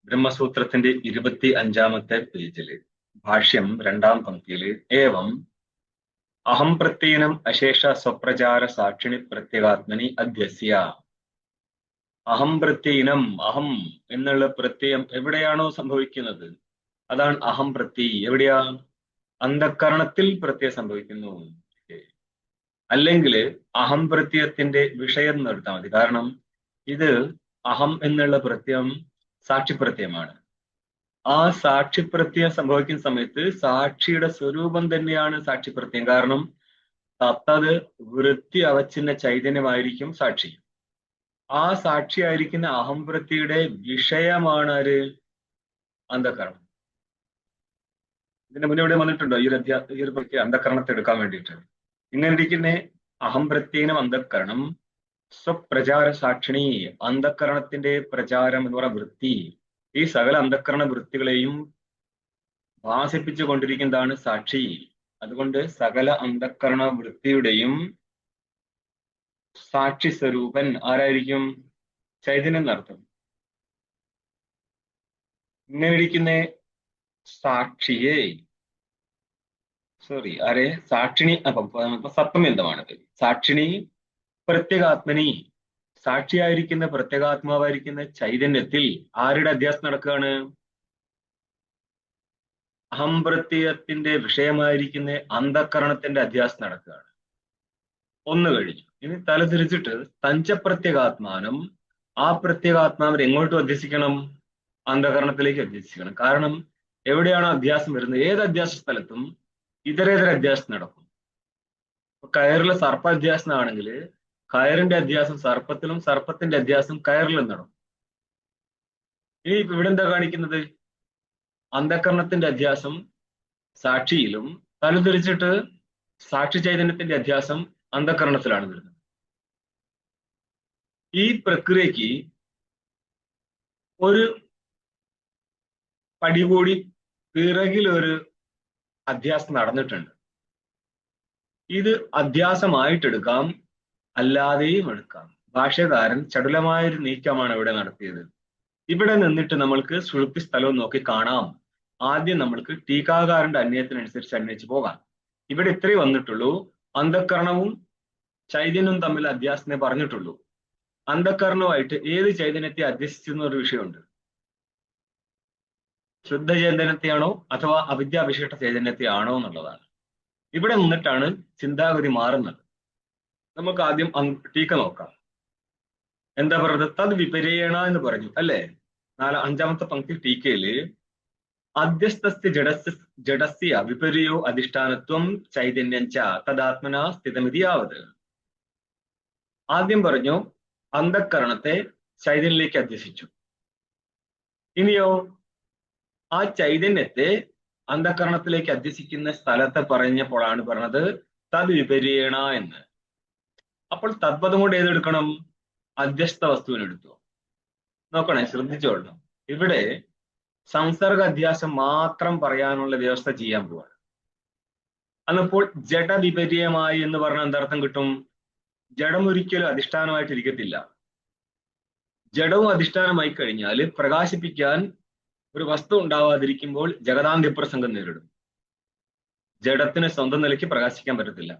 ബ്രഹ്മസൂത്രത്തിന്റെ 25-ാമത്തെ പേജില് ഭാഷ്യം 2-ാം പംക്തിയില് ഏവം അഹം പ്രത്യയനം അശേഷ സ്വപ്രചാര സാക്ഷിണി പ്രത്യേകാത്മനി അധ്യസ്യ. അഹം പ്രത്യയനം, അഹം എന്നുള്ള പ്രത്യയം എവിടെയാണോ സംഭവിക്കുന്നത് അതാണ് അഹം പ്രത്യയി. എവിടെയാ? അന്ധക്കരണത്തിൽ പ്രത്യയം സംഭവിക്കുന്നു. അല്ലെങ്കിൽ അഹം പ്രത്യയത്തിന്റെ വിഷയം നിർത്താൽ മതി. കാരണം ഇത് അഹം എന്നുള്ള പ്രത്യയം സാക്ഷിപ്രത്യയമാണ്. ആ സാക്ഷിപ്രത്യയം സംഭവിക്കുന്ന സമയത്ത് സാക്ഷിയുടെ സ്വരൂപം തന്നെയാണ് സാക്ഷിപ്രത്യയം. കാരണം തത്തത് വൃത്തി അവച്ചിന്ന ചൈതന്യമായിരിക്കും സാക്ഷി. ആ സാക്ഷിയായിരിക്കുന്ന അഹംപ്രത്യയുടെ വിഷയമാണ് ആര്? അന്ധകരണം. ഇതിന്റെ മുന്നേ ഇവിടെ വന്നിട്ടുണ്ടോ ഈ ഒരു പ്രത്യേക അന്ധകരണത്തെ എടുക്കാൻ വേണ്ടിയിട്ട്? ഇങ്ങനെ ഇരിക്കുന്ന അഹംപ്രത്യേനം അന്ധകരണം സ്വപ്രചാര സാക്ഷിണി, അന്ധകരണത്തിന്റെ പ്രചാരം എന്ന് പറയുന്ന വൃത്തി, ഈ സകല അന്ധകരണ വൃത്തികളെയും ഭാസിപ്പിച്ചു കൊണ്ടിരിക്കുന്നതാണ് സാക്ഷി. അതുകൊണ്ട് സകല അന്ധകരണ വൃത്തിയുടെയും സാക്ഷി സ്വരൂപൻ ആരായിരിക്കും? ചൈതന്യം എന്നർത്ഥം. ഇങ്ങനെ ഇരിക്കുന്ന സാക്ഷിയെ ആരെ? സാക്ഷിണി. സത്വമെന്തമാണത്? സാക്ഷിണി പ്രത്യേകാത്മനി, സാക്ഷിയായിരിക്കുന്ന പ്രത്യേകാത്മാവായിരിക്കുന്ന ചൈതന്യത്തിൽ ആരുടെ അധ്യാസം നടക്കുകയാണ്? അഹംപ്രത്യയത്തിന്റെ വിഷയമായിരിക്കുന്ന അന്ധകരണത്തിന്റെ അധ്യാസം നടക്കുകയാണ്. ഒന്ന് കഴിഞ്ഞു. ഇനി തല തിരിച്ചിട്ട് തഞ്ചപ്രത്യേകാത്മാനം, ആ പ്രത്യേകാത്മാവിനെ എങ്ങോട്ടും അധ്യസിക്കണം? അന്ധകരണത്തിലേക്ക് അധ്യസിക്കണം. കാരണം എവിടെയാണോ അധ്യാസം വരുന്നത്, ഏത് അധ്യാസ സ്ഥലത്തും ഇതരേതര അധ്യാസം നടക്കും. കയറിലെ സർപ്പാധ്യാസനാണെങ്കിൽ കയറിന്റെ അധ്യാസം സർപ്പത്തിലും സർപ്പത്തിന്റെ അധ്യാസം കയറിലും നടക്കും. ഇനി ഇവിടെ എന്താ കാണിക്കുന്നത്? അന്ധകരണത്തിന്റെ അധ്യാസം സാക്ഷിയിലും തലതിരിച്ചിട്ട് സാക്ഷി ചൈതന്യത്തിന്റെ അധ്യാസം അന്ധകരണത്തിലാണ് വരുന്നത്. ഈ പ്രക്രിയക്ക് ഒരു പടി കൂടി പിറകിലൊരു അധ്യാസം നടന്നിട്ടുണ്ട്. ഇത് അധ്യാസമായിട്ടെടുക്കാം, അല്ലാതെയും എടുക്കാം. ഭാഷ്യകാരൻ ചടുലമായൊരു നീക്കമാണ് ഇവിടെ നടത്തിയത്. ഇവിടെ നിന്നിട്ട് നമ്മൾക്ക് സുഷുപ്തി സ്ഥലവും നോക്കി കാണാം. ആദ്യം നമ്മൾക്ക് ടീകാകാരന്റെ അന്വയത്തിനനുസരിച്ച് അന്വയിച്ച് പോകാം. ഇവിടെ ഇത്രേ വന്നിട്ടുള്ളൂ. അന്ധകരണവും ചൈതന്യവും തമ്മിൽ അധ്യാസനെ പറഞ്ഞിട്ടുള്ളൂ. അന്ധകരണവുമായിട്ട് ഏത് ചൈതന്യത്തെ അധ്യസിച്ചെന്ന ഒരു വിഷയമുണ്ട്. ശുദ്ധ ചൈതന്യത്തെയാണോ അഥവാ അവിദ്യാവിശിഷ്ട ചൈതന്യത്തെയാണോ എന്നുള്ളതാണ്. ഇവിടെ നിന്നിട്ടാണ് ചിന്താഗതി മാറുന്നത്. നമുക്ക് ആദ്യം ടീക്ക നോക്കാം. എന്താ പറയുന്നത്? തത് വിപരീയണ എന്ന് പറഞ്ഞു അല്ലേ? 5-ാമത്തെ പങ്ക്തി ടീക്കയില് അധ്യസ്ഥസ്യ ജഡസ്യ വിപര്യോ അധിഷ്ഠാനത്വം ചൈതന്യം ച തദാത്മന സ്ഥിതമിതി ആവത്. ആദ്യം പറഞ്ഞു അന്ധകരണത്തെ ചൈതന്യത്തിലേക്ക് അധ്യസിച്ചു. ഇനിയോ ആ ചൈതന്യത്തെ അന്ധകരണത്തിലേക്ക് അധ്യസിക്കുന്ന സ്ഥലത്തെ പറഞ്ഞപ്പോഴാണ് പറഞ്ഞത് തത് വിപരീയണ എന്ന്. അപ്പോൾ തദ്പദം കൊണ്ട് ഏതെടുക്കണം? അധ്യസ്ഥ വസ്തുവിനെടുത്തു. നോക്കണേ, ശ്രദ്ധിച്ചോളണം. ഇവിടെ സംസർഗ അധ്യാസം മാത്രം പറയാനുള്ള വ്യവസ്ഥ ചെയ്യാൻ പോവാണ്. അന്നപ്പോൾ ജഡവിപര്യമായി എന്ന് പറഞ്ഞാൽ എന്തർത്ഥം കിട്ടും? ജഡം ഒരിക്കലും അധിഷ്ഠാനമായിട്ട് ഇരിക്കത്തില്ല. ജഡവും അധിഷ്ഠാനമായി കഴിഞ്ഞാൽ പ്രകാശിപ്പിക്കാൻ ഒരു വസ്തു ഉണ്ടാവാതിരിക്കുമ്പോൾ ജഗതാന്ത്യപ്രസംഗം നേരിടും. ജഡത്തിന് സ്വന്തം നിലയ്ക്ക് പ്രകാശിക്കാൻ പറ്റത്തില്ല.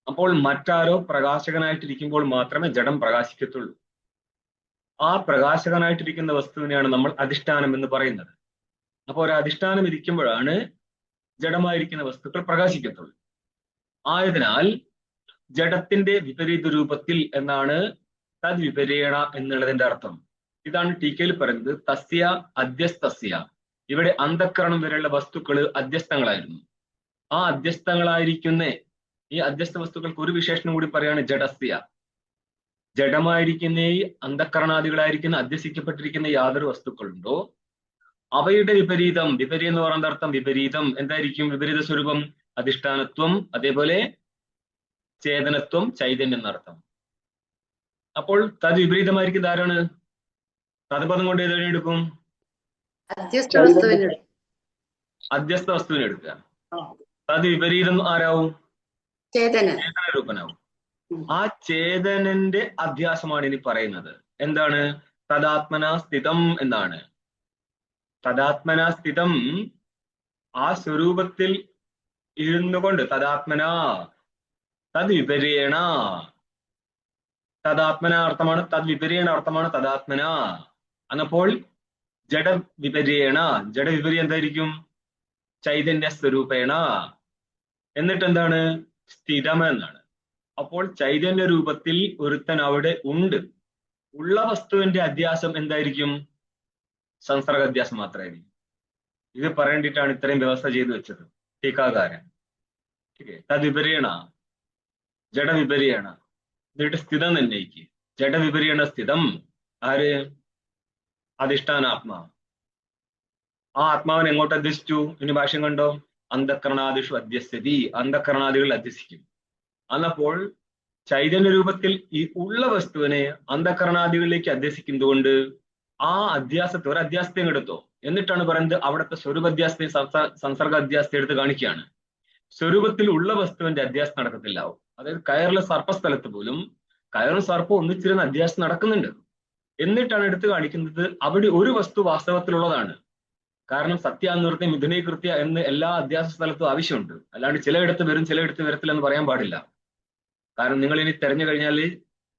അപ്പോൾ മറ്റാരോ പ്രകാശകനായിട്ടിരിക്കുമ്പോൾ മാത്രമേ ജഡം പ്രകാശിക്കത്തുള്ളൂ. ആ പ്രകാശകനായിട്ടിരിക്കുന്ന വസ്തുവിനെയാണ് നമ്മൾ അധിഷ്ഠാനം എന്ന് പറയുന്നത്. അപ്പോൾ ഒരു അധിഷ്ഠാനം ഇരിക്കുമ്പോഴാണ് ജഡമായിരിക്കുന്ന വസ്തുക്കൾ പ്രകാശിക്കത്തുള്ളൂ. ആയതിനാൽ ജഡത്തിന്റെ വിപരീത രൂപത്തിൽ എന്നാണ് തദ് വിപരീണ എന്നുള്ളതിന്റെ അർത്ഥം. ഇതാണ് ടീക്കയിൽ പറയുന്നത് തസ്യ അധ്യസ്തസ്യ. ഇവിടെ അന്ധകരണം വരെയുള്ള വസ്തുക്കൾ അധ്യസ്ഥങ്ങളായിരുന്നു. ആ അധ്യസ്ഥങ്ങളായിരിക്കുന്ന ഈ അധ്യസ്ഥ വസ്തുക്കൾക്ക് ഒരു വിശേഷണം കൂടി പറയാണ് ജഡസ്യ. ജഡമായിരിക്കുന്ന ഈ അന്ധകരണാദികളായിരിക്കുന്ന അധ്യസിക്കപ്പെട്ടിരിക്കുന്ന യാതൊരു വസ്തുക്കളുണ്ടോ അവയുടെ വിപരീതം, വിപരീതം എന്ന് പറയുന്ന അർത്ഥം വിപരീതം എന്തായിരിക്കും? വിപരീത സ്വരൂപം അധിഷ്ഠാനത്വം, അതേപോലെ ചേതനത്വം, ചൈതന്യം എന്നർത്ഥം. അപ്പോൾ തത് വിപരീതമായിരിക്കുന്നത് ആരാണ്? തദ്പദം കൊണ്ട് ഏതെടുക്കും? അധ്യസ്ഥ വസ്തുവിനെ എടുക്കുക. തത് വിപരീതം ആരാവും? ചേതന രൂപനാവും. ആ ചേതനന്റെ അധ്യാസമാണ് ഇനി പറയുന്നത്. എന്താണ്? തദാത്മന സ്ഥിതം എന്നാണ്. തദാത്മന സ്ഥിതം ആ സ്വരൂപത്തിൽ ഇരുന്നുകൊണ്ട്, തദാത്മന തദ് വിപരീണ, തദാത്മന അർത്ഥമാണ്, തദ് വിപരീണ അർത്ഥമാണ് തദാത്മന. അന്നപ്പോൾ ജഡ വിപരീണ, ജഡവിപരി എന്തായിരിക്കും? ചൈതന്യ സ്വരൂപേണ. എന്നിട്ട് എന്താണ്? സ്ഥിതം എന്നാണ്. അപ്പോൾ ചൈതന്യ രൂപത്തിൽ ഒരുത്തൻ അവിടെ ഉണ്ട്. ഉള്ള വസ്തുവിന്റെ അധ്യാസം എന്തായിരിക്കും? സംസർഗ അധ്യാസം മാത്രമായിരിക്കും. ഇത് പറയേണ്ടിയിട്ടാണ് ഇത്രയും വ്യവസ്ഥ ചെയ്തു വെച്ചത് ടീക്കാകാരൻ. തദ്വിപരീണ, ജഡവിപരീണ, എന്നിട്ട് സ്ഥിതം നിർണ്ണയിക്ക്. ജഡവിപരീണ സ്ഥിതം ആര്? അധിഷ്ഠാനാത്മാ. ആ ആത്മാവിനെ എങ്ങോട്ട് അധ്യസിച്ചു? ഇനി ഭാഷ്യം കണ്ടോ? അന്ധകരണാദിഷു അധ്യസ്ഥിതി, അന്ധകരണാദികൾ അധ്യസിക്കും. അന്നപ്പോൾ ചൈതന്യ രൂപത്തിൽ ഈ ഉള്ള വസ്തുവിനെ അന്ധകരണാദികളിലേക്ക് അധ്യസിക്കുന്നതുകൊണ്ട് ആ അധ്യാസത്തെ, ഒരു അധ്യാസത്തെ എടുത്തോ. എന്നിട്ടാണ് പറയുന്നത് അവിടുത്തെ സ്വരൂപാധ്യാസത്തെ സംസർഗ അധ്യാസത്തെ എടുത്ത് കാണിക്കുകയാണ്. സ്വരൂപത്തിൽ ഉള്ള വസ്തുവിന്റെ അധ്യാസം നടക്കത്തില്ലാവും. അതായത് കയറിലെ സർപ്പസ്ഥലത്ത് പോലും കയറും സർപ്പവും ഒന്നിച്ചിരുന്ന അധ്യാസം നടക്കുന്നുണ്ട്. എന്നിട്ടാണ് എടുത്ത് കാണിക്കുന്നത് അവിടെ ഒരു വസ്തു വാസ്തവത്തിലുള്ളതാണ്. കാരണം സത്യാനിവൃത്തി മിഥുനീകൃത്യ എന്ന് എല്ലാ അധ്യാസ സ്ഥലത്തും ആവശ്യമുണ്ട്. അല്ലാണ്ട് ചിലയിടത്ത് വരും ചിലയിടത്ത് വരത്തില്ല എന്ന് പറയാൻ പാടില്ല. കാരണം നിങ്ങൾ ഇനി തെരഞ്ഞു കഴിഞ്ഞാൽ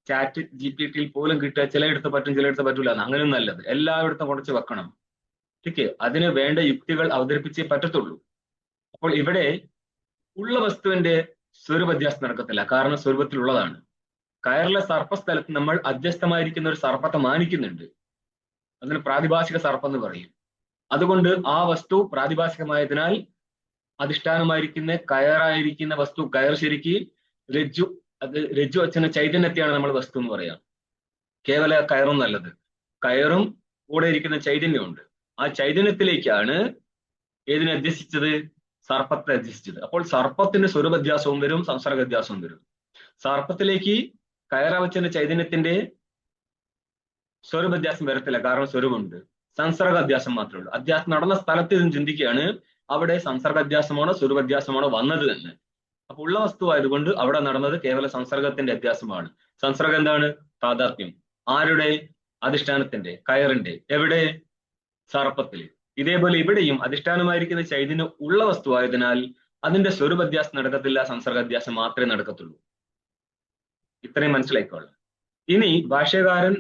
ചാറ്റ് GPT പോലും കിട്ടുക ചിലയിടത്ത് പറ്റും ചിലയിടത്ത് പറ്റൂല എന്ന്. അങ്ങനെയും നല്ലത് എല്ലായിടത്തും കുറച്ച് വെക്കണം. ठीक है, അതിന് വേണ്ട യുക്തികൾ അവതരിപ്പിച്ചേ പറ്റത്തുള്ളൂ. അപ്പോൾ ഇവിടെ ഉള്ള വസ്തുവിന്റെ സ്വരൂപാധ്യാസം നടക്കത്തില്ല, കാരണം സ്വരൂപത്തിലുള്ളതാണ്. കയറിലെ സർപ്പസ്ഥലത്ത് നമ്മൾ അധ്യസ്ഥമായിരിക്കുന്ന ഒരു സർപ്പത്തെ മാനിക്കുന്നുണ്ട്. അതിന് പ്രാതിഭാസിക സർപ്പം എന്ന് പറയും. അതുകൊണ്ട് ആ വസ്തു പ്രാതിഭാസികമായതിനാൽ അധിഷ്ഠാനമായിരിക്കുന്ന കയറായിരിക്കുന്ന വസ്തു, കയർ ശരിക്ക് രജ്ജു, അത് രജ്ജു അച്ഛന ചൈതന്യത്തെയാണ് നമ്മൾ വസ്തു എന്ന് പറയാം. കേവല കയറും നല്ലത്. കയറും കൂടെ ഇരിക്കുന്ന ചൈതന്യമുണ്ട്. ആ ചൈതന്യത്തിലേക്കാണ് ഏതിനെ അധ്യസിച്ചത്? സർപ്പത്തെ അധ്യസിച്ചത്. അപ്പോൾ സർപ്പത്തിന്റെ സ്വരൂപാധ്യാസവും വരും, സംസർഗാധ്യാസവും വരും. സർപ്പത്തിലേക്ക് കയറവച്ചന്റെ ചൈതന്യത്തിന്റെ സ്വരൂപാധ്യാസം വരത്തില്ല, കാരണം സ്വരൂപമുണ്ട്. സംസർഗാധ്യാസം മാത്രമേ ഉള്ളൂ. അധ്യാസം നടന്ന സ്ഥലത്ത് ഇതും ചിന്തിക്കുകയാണ്, അവിടെ സംസർഗാധ്യാസമാണോ സ്വരൂപാധ്യാസമാണോ വന്നത് എന്ന്. അപ്പൊ ഉള്ള വസ്തു ആയതുകൊണ്ട് അവിടെ നടന്നത് കേവല സംസർഗത്തിന്റെ അധ്യാസമാണ്. സംസർഗം എന്താണ്? താദാത്മ്യം. ആരുടെ? അധിഷ്ഠാനത്തിന്റെ, കയറിന്റെ. എവിടെ? സർപ്പത്തിൽ. ഇതേപോലെ ഇവിടെയും അധിഷ്ഠാനമായിരിക്കുന്ന ചൈതന്യം ഉള്ള വസ്തു ആയതിനാൽ അതിന്റെ സ്വരൂപാധ്യാസം നടക്കത്തില്ല, സംസർഗാധ്യാസം മാത്രമേ നടക്കത്തുള്ളൂ. ഇത്രയും മനസ്സിലായിക്കോളാം. ഇനി ഭാഷ്യകാരൻ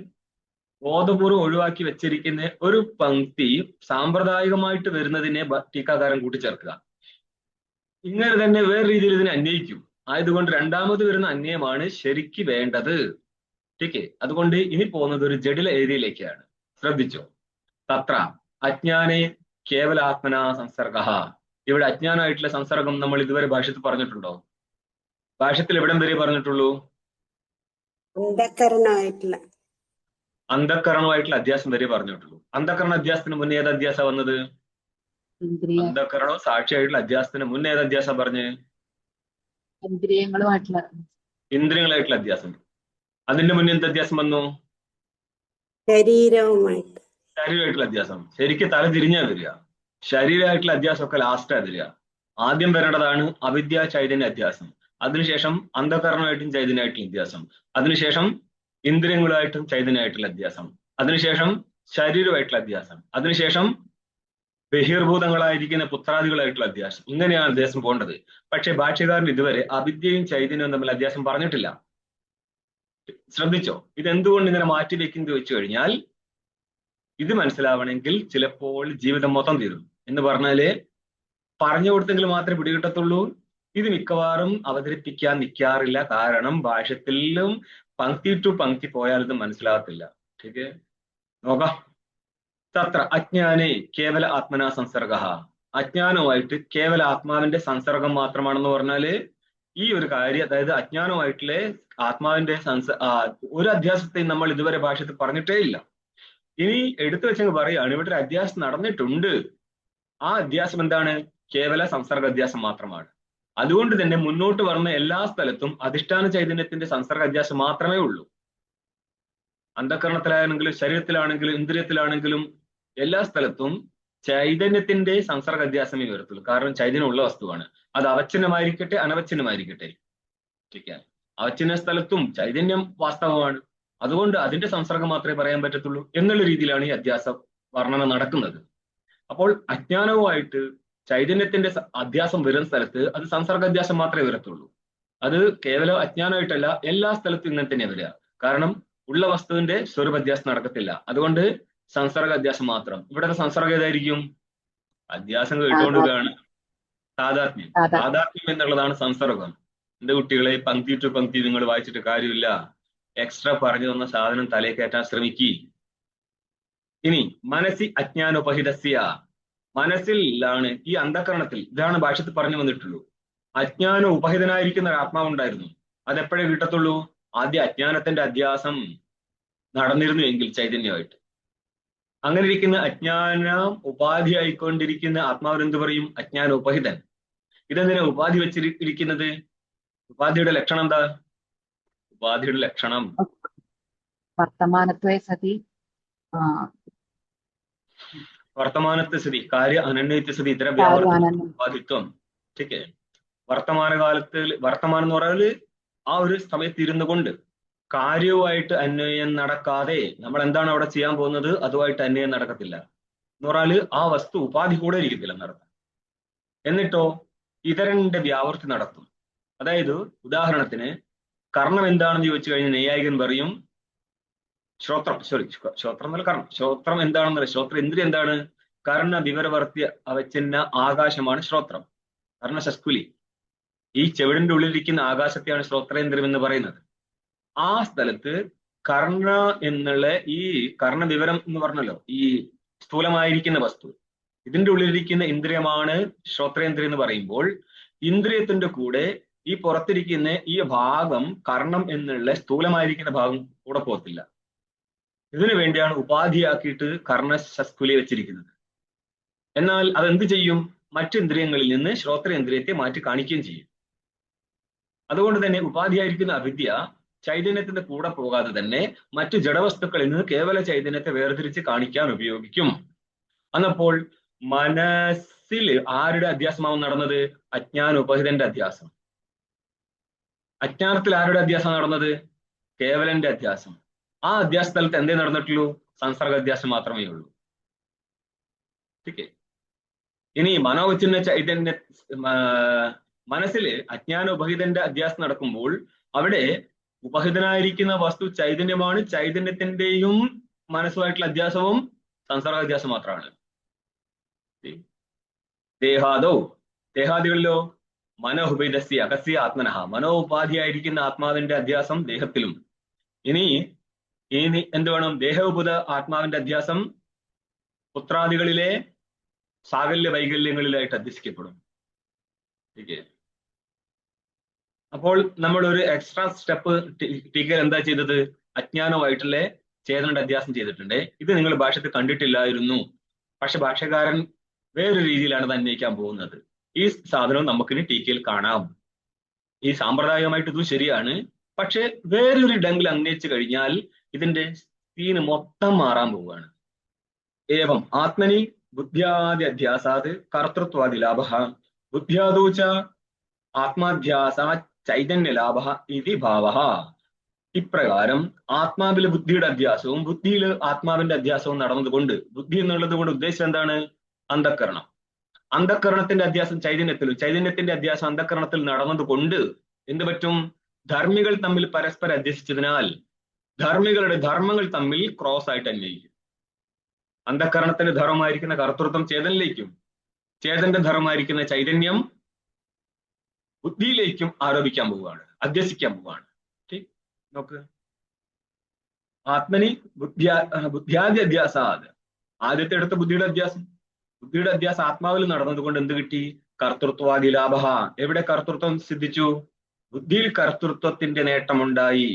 ബോധപൂർവ്വം ഒഴിവാക്കി വെച്ചിരിക്കുന്ന ഒരു പങ്ക്തി സാമ്പ്രദായികമായിട്ട് വരുന്നതിനെ ടീക്കാകാരൻ കൂട്ടിച്ചേർക്കുക. ഇങ്ങനെ തന്നെ വേറെ രീതിയിൽ ഇതിനെ അന്വയിക്കും. ആയതുകൊണ്ട് രണ്ടാമത് വരുന്ന അന്വയമാണ് ശരിക്ക് വേണ്ടത്. ടീക്കെ, അതുകൊണ്ട് ഇനി പോകുന്നത് ഒരു ജഡില ഏരിയയിലേക്കാണ്. ശ്രദ്ധിച്ചോ. തത്ര അജ്ഞാനെ കേവല ആത്മന സംസർഗ. ഇവിടെ അജ്ഞാനായിട്ടുള്ള സംസർഗം നമ്മൾ ഇതുവരെ ഭാഷ്യത്തിൽ പറഞ്ഞിട്ടുണ്ടോ? ഭാഷ്യത്തിൽ എവിടം വരെ പറഞ്ഞിട്ടുള്ളൂ? അന്ധകരണമായിട്ടുള്ള അധ്യാസം വരെ പറഞ്ഞിട്ടുള്ളൂ. അന്ധകരണ അധ്യാസത്തിന് മുന്നേ ഏത് അധ്യാസ വന്നത്? അന്ധകരണോ സാക്ഷിയായിട്ടുള്ള അധ്യാസത്തിന് മുന്നേ ഏത് അധ്യാസം പറഞ്ഞ്? ഇന്ദ്രിയങ്ങളായിട്ടുള്ള അധ്യാസം. അതിന്റെ മുന്നേ എന്ത് അധ്യാസം വന്നു? ശരീരമായിട്ടുള്ള അധ്യാസം. ശരിക്ക് തല തിരിഞ്ഞാ വരിക. ശരീരമായിട്ടുള്ള അധ്യാസം ഒക്കെ ലാസ്റ്റാ വരിക. ആദ്യം വരേണ്ടതാണ് അവിദ്യ ചൈതന്യ അധ്യാസം. അതിനുശേഷം അന്ധകരണമായിട്ടും ചൈതന്യമായിട്ടുള്ള അധ്യാസം. അതിനുശേഷം ഇന്ദ്രിയങ്ങളുമായിട്ടും ചൈതന്യമായിട്ടുള്ള അധ്യാസം. അതിനുശേഷം ശരീരമായിട്ടുള്ള അധ്യാസം. അതിനുശേഷം ബഹിർഭൂതങ്ങളായിരിക്കുന്ന പുത്രാദികളായിട്ടുള്ള അധ്യാസം. ഇങ്ങനെയാണ് അധ്യാസം പോകേണ്ടത്. പക്ഷെ ഭാഷ്യകാരൻ ഇതുവരെ അവിദ്യയും ചൈതന്യവും തമ്മിൽ അധ്യാസം പറഞ്ഞിട്ടില്ല. ശ്രദ്ധിച്ചോ. ഇതെന്തുകൊണ്ട് ഇങ്ങനെ മാറ്റി വെക്കുന്നത് വെച്ചു കഴിഞ്ഞാൽ ഇത് മനസ്സിലാവണമെങ്കിൽ ചിലപ്പോൾ ജീവിതം മൊത്തം തീരും. എന്ന് പറഞ്ഞാല് പറഞ്ഞു കൊടുത്തെങ്കിൽ മാത്രമേ പിടികിട്ടത്തുള്ളൂ. ഇത് മിക്കവാറും അവതരിപ്പിക്കാൻ നിൽക്കാറില്ല. കാരണം ഭാഷ്യത്തിലും പങ്ക്തി ടു പങ്ക്തി പോയാൽ ഇത് മനസ്സിലാകത്തില്ല. ठीक है, നോക്കാം. തത്ര അജ്ഞാനെ കേവല ആത്മനാ സംസർഗ. അജ്ഞാനമായിട്ട് കേവല ആത്മാവിന്റെ സംസർഗം മാത്രമാണെന്ന് പറഞ്ഞാല് ഈ ഒരു കാര്യം, അതായത് അജ്ഞാനമായിട്ടുള്ള ആത്മാവിന്റെ ഒരു അധ്യാസത്തെയും നമ്മൾ ഇതുവരെ ഭാഷ്യത്തിൽ പറഞ്ഞിട്ടേ ഇല്ല. ഇനി എടുത്തു വെച്ചെങ്കിൽ പറയുകയാണ് ഇവിടെ ഒരു അധ്യാസം നടന്നിട്ടുണ്ട്. ആ അധ്യാസം എന്താണ്? കേവല സംസർഗ അധ്യാസം മാത്രമാണ്. അതുകൊണ്ട് തന്നെ മുന്നോട്ട് വരുന്ന എല്ലാ സ്ഥലത്തും അധിഷ്ഠാന ചൈതന്യത്തിന്റെ സംസർഗ അധ്യാസം മാത്രമേ ഉള്ളൂ. അന്ധകരണത്തിലാണെങ്കിലും ശരീരത്തിലാണെങ്കിലും ഇന്ദ്രിയത്തിലാണെങ്കിലും എല്ലാ സ്ഥലത്തും ചൈതന്യത്തിന്റെ സംസർഗ അധ്യാസമേ വരത്തുള്ളൂ. കാരണം ചൈതന്യം ഉള്ള വസ്തുവാണ്. അത് അവച്ഛിന്നമായിരിക്കട്ടെ അനവച്ഛിന്നമായിരിക്കട്ടെ. അവച്ഛിന്ന സ്ഥലത്തും ചൈതന്യം വാസ്തവമാണ്. അതുകൊണ്ട് അതിന്റെ സംസർഗം മാത്രമേ പറയാൻ പറ്റത്തുള്ളൂ എന്നുള്ള രീതിയിലാണ് ഈ അധ്യാസ വർണ്ണന നടക്കുന്നത്. അപ്പോൾ അജ്ഞാനവുമായിട്ട് ചൈതന്യത്തിന്റെ അധ്യാസം വരുന്ന സ്ഥലത്ത് അത് സംസർഗ അധ്യാസം മാത്രമേ വരത്തുള്ളൂ. അത് കേവലം അജ്ഞാനമായിട്ടല്ല, എല്ലാ സ്ഥലത്തും ഇങ്ങനെ തന്നെ വരിക. കാരണം ഉള്ള വസ്തുവിന്റെ സ്വരൂപാധ്യാസം നടക്കത്തില്ല. അതുകൊണ്ട് സംസർഗ അധ്യാസം മാത്രം. ഇവിടെ സംസർഗം ഏതായിരിക്കും? അധ്യാസം കേട്ടുകൊണ്ടുകയാണ് താതാത്മ്യം. താതാത്മ്യം എന്നുള്ളതാണ് സംസർഗം. എന്റെ കുട്ടികളെ, പങ്ക്തി ടു പങ്ക്തി നിങ്ങൾ വായിച്ചിട്ട് കാര്യമില്ല. എക്സ്ട്രാ പറഞ്ഞു തന്ന സാധനം തലയെ കയറ്റാൻ ശ്രമിക്കി. ഇനി മനസ്സി അജ്ഞാനോപഹിതസ്യ, മനസ്സിലാണ് ഈ അന്ധകരണത്തിൽ, ഇതാണ് ഭാഷ്യത്തിൽ പറഞ്ഞു വന്നിട്ടുള്ളൂ. അജ്ഞാന ഉപഹിതനായിരിക്കുന്ന ഒരു ആത്മാവുണ്ടായിരുന്നു. അതെപ്പോഴേ കിട്ടത്തുള്ളൂ? ആദ്യ അജ്ഞാനത്തിന്റെ അധ്യാസം നടന്നിരുന്നു എങ്കിൽ ചൈതന്യമായിട്ട്. അങ്ങനെ ഇരിക്കുന്ന അജ്ഞാനം ഉപാധിയായിക്കൊണ്ടിരിക്കുന്ന ആത്മാവിനെന്ത് പറയും? അജ്ഞാന ഉപഹിതൻ. ഇതെന്തിനാ ഉപാധി വെച്ചിരിക്കുന്നത്? ഉപാധിയുടെ ലക്ഷണം എന്താ? ഉപാധിയുടെ ലക്ഷണം വർത്തമാനത്വേ സതി വർത്തമാനത്തെ സ്ഥിതി, കാര്യ അനന്യത്യ സ്ഥിതി, ഇത്തരം ഉപാധിത്വം. ठीक വർത്തമാനകാലത്തിൽ, വർത്തമാനം എന്ന് പറഞ്ഞാൽ ആ ഒരു സമയത്ത് ഇരുന്നു കൊണ്ട് കാര്യവുമായിട്ട് അന്വയം നടക്കാതെ നമ്മൾ എന്താണ് അവിടെ ചെയ്യാൻ പോകുന്നത് അതുമായിട്ട് അന്വയം നടക്കത്തില്ല എന്ന് പറഞ്ഞാൽ ആ വസ്തു ഉപാധി കൂടെ ഇരിക്കത്തില്ല എന്നർത്ഥം. എന്നിട്ടോ ഇതരന്റെ വ്യാവർത്തി നടത്തും. അതായത് ഉദാഹരണത്തിന് കർണം എന്താണെന്ന് ചോദിച്ചു കഴിഞ്ഞാൽ നൈയായികൻ പറയും ശ്രോത്രം എന്നല്ല കർണം. ശ്രോത്രം എന്താണെന്നല്ല, ശ്രോത്രേന്ദ്രിയ എന്താണ്? കർണ വിവരവർത്തി അവച്ചിന്ന ആകാശമാണ് ശ്രോത്രം, കർണശസ്കുലി. ഈ ചെവിടിന്റെ ഉള്ളിലിരിക്കുന്ന ആകാശത്തെയാണ് ശ്രോത്രേന്ദ്രിയം എന്ന് പറയുന്നത്. ആ സ്ഥലത്ത് കർണ എന്നുള്ള ഈ കർണവിവരം എന്ന് പറഞ്ഞല്ലോ, ഈ സ്ഥൂലമായിരിക്കുന്ന വസ്തു, ഇതിന്റെ ഉള്ളിലിരിക്കുന്ന ഇന്ദ്രിയമാണ് ശ്രോത്രേന്ദ്രിയം എന്ന് പറയുമ്പോൾ ഇന്ദ്രിയത്തിന്റെ കൂടെ ഈ പുറത്തിരിക്കുന്ന ഈ ഭാഗം കർണം എന്നുള്ള സ്ഥൂലമായിരിക്കുന്ന ഭാഗം കൂടെ പോകത്തില്ല. ഇതിനു വേണ്ടിയാണ് ഉപാധിയാക്കിയിട്ട് കർണശസ്കുലി വെച്ചിരിക്കുന്നത്. എന്നാൽ അതെന്ത് ചെയ്യും? മറ്റു ഇന്ദ്രിയങ്ങളിൽ നിന്ന് ശ്രോത്രേന്ദ്രിയത്തെ മാറ്റി കാണിക്കുകയും ചെയ്യും. അതുകൊണ്ട് തന്നെ ഉപാധിയായിരിക്കുന്ന അവിദ്യ ചൈതന്യത്തിന്റെ കൂടെ പോകാതെ തന്നെ മറ്റു ജഡവസ്തുക്കളിൽ നിന്ന് കേവല ചൈതന്യത്തെ വേർതിരിച്ച് കാണിക്കാൻ ഉപയോഗിക്കും. അന്നപ്പോൾ മനസ്സിൽ ആരുടെ അധ്യാസമാവും നടന്നത്? അജ്ഞാനോപഹിതന്റെ അധ്യാസം. അജ്ഞാനത്തിൽ ആരുടെ അധ്യാസം നടന്നത്? കേവലന്റെ അധ്യാസം. ആ അധ്യാസ സ്ഥലത്ത് എന്തേ നടന്നിട്ടുള്ളൂ? സംസർഗ അധ്യാസം മാത്രമേ ഉള്ളൂ. ഇനി മനോവച്ചിന്ന ചൈതന്യ മനസ്സിൽ അജ്ഞാനോപഹിതന്റെ അധ്യാസം നടക്കുമ്പോൾ അവിടെ ഉപഹിതനായിരിക്കുന്ന വസ്തു ചൈതന്യമാണ്. ചൈതന്യത്തിന്റെയും മനസ്സുമായിട്ടുള്ള അധ്യാസവും സംസർഗാധ്യാസം മാത്രമാണ്. ദേഹാദോ, ദേഹാദികളിലോ മനോഹുപൈതസ്യ അകസ്യ ആത്മനഃ, മനോപാധിയായിരിക്കുന്ന ആത്മാവിന്റെ അധ്യാസം ദേഹത്തിലും. ഇനി എന്ത് വേണം? ദേഹോപുത ആത്മാവിന്റെ അധ്യാസം പുത്രാദികളിലെ സാകല്യ വൈകല്യങ്ങളിലായിട്ട് അധ്യസിക്കപ്പെടും. അപ്പോൾ നമ്മൾ ഒരു എക്സ്ട്രാ സ്റ്റെപ്പ് ടീക്കൽ എന്താ ചെയ്തത്? അജ്ഞാനമായിട്ടുള്ള ചേതനയുടെ അധ്യാസം ചെയ്തിട്ടുണ്ട്. ഇത് നിങ്ങൾ ഭാഷ്യത്തിൽ കണ്ടിട്ടില്ലായിരുന്നു. പക്ഷെ ഭാഷ്യകാരൻ വേറൊരു രീതിയിലാണ് ഇത് അന്വയിക്കാൻ പോകുന്നത്. ഈ സാധനം നമുക്കിനി ടീക്കയിൽ കാണാം. ഈ സാമ്പ്രദായികമായിട്ട് ഇതും ശരിയാണ്. പക്ഷെ വേറൊരു ഇടങ്കിൽ അന്വയിച്ചു കഴിഞ്ഞാൽ ഇതിന്റെ സീന് മൊത്തം മാറാൻ പോവുകയാണ്. ഏവം ആത്മനി ബുദ്ധ്യാദി അധ്യാസാത് കർത്തൃത്വാദി ലാഭ ബുദ്ധ്യാദൂച ആത്മാധ്യാസ ചൈതന്യലാഭ ഇതി ഭാവ. ഇപ്രകാരം ആത്മാവിൽ ബുദ്ധിയുടെ അധ്യാസവും ബുദ്ധിയിൽ ആത്മാവിന്റെ അധ്യാസവും നടന്നതുകൊണ്ട്, ബുദ്ധി എന്നുള്ളത് കൊണ്ട് ഉദ്ദേശം എന്താണ്? അന്ധക്കരണം. അന്ധക്കരണത്തിന്റെ അധ്യാസം ചൈതന്യത്തിലും ചൈതന്യത്തിന്റെ അധ്യാസം അന്ധക്കരണത്തിൽ നടന്നതുകൊണ്ട് എന്ത് പറ്റും? ധർമ്മികൾ തമ്മിൽ പരസ്പരം അധ്യസിച്ചതിനാൽ ധർമ്മികളുടെ ധർമ്മങ്ങൾ തമ്മിൽ ക്രോസ് ആയിട്ട് അന്വയിക്കും. അന്ധക്കരണത്തിന്റെ ധർമ്മമായിരിക്കുന്ന കർത്തൃത്വം ചേതനിലേക്കും ചേതന്റെ ധർമ്മമായിരിക്കുന്ന ചൈതന്യം ബുദ്ധിയിലേക്കും ആരോപിക്കാൻ പോവുകയാണ്, അധ്യസിക്കാൻ പോവുകയാണ്. നോക്ക്, ആത്മനി ബുദ്ധ്യാദി അധ്യാസാത്, ആദ്യത്തെ അടുത്ത ബുദ്ധിയുടെ അധ്യാസം. ബുദ്ധിയുടെ അധ്യാസം ആത്മാവിൽ നടന്നതുകൊണ്ട് എന്ത് കിട്ടി? കർത്തൃത്വാദി ലാഭ. എവിടെ കർത്തൃത്വം സിദ്ധിച്ചു? ബുദ്ധിയിൽ കർത്തൃത്വത്തിന്റെ നേട്ടമുണ്ടായി.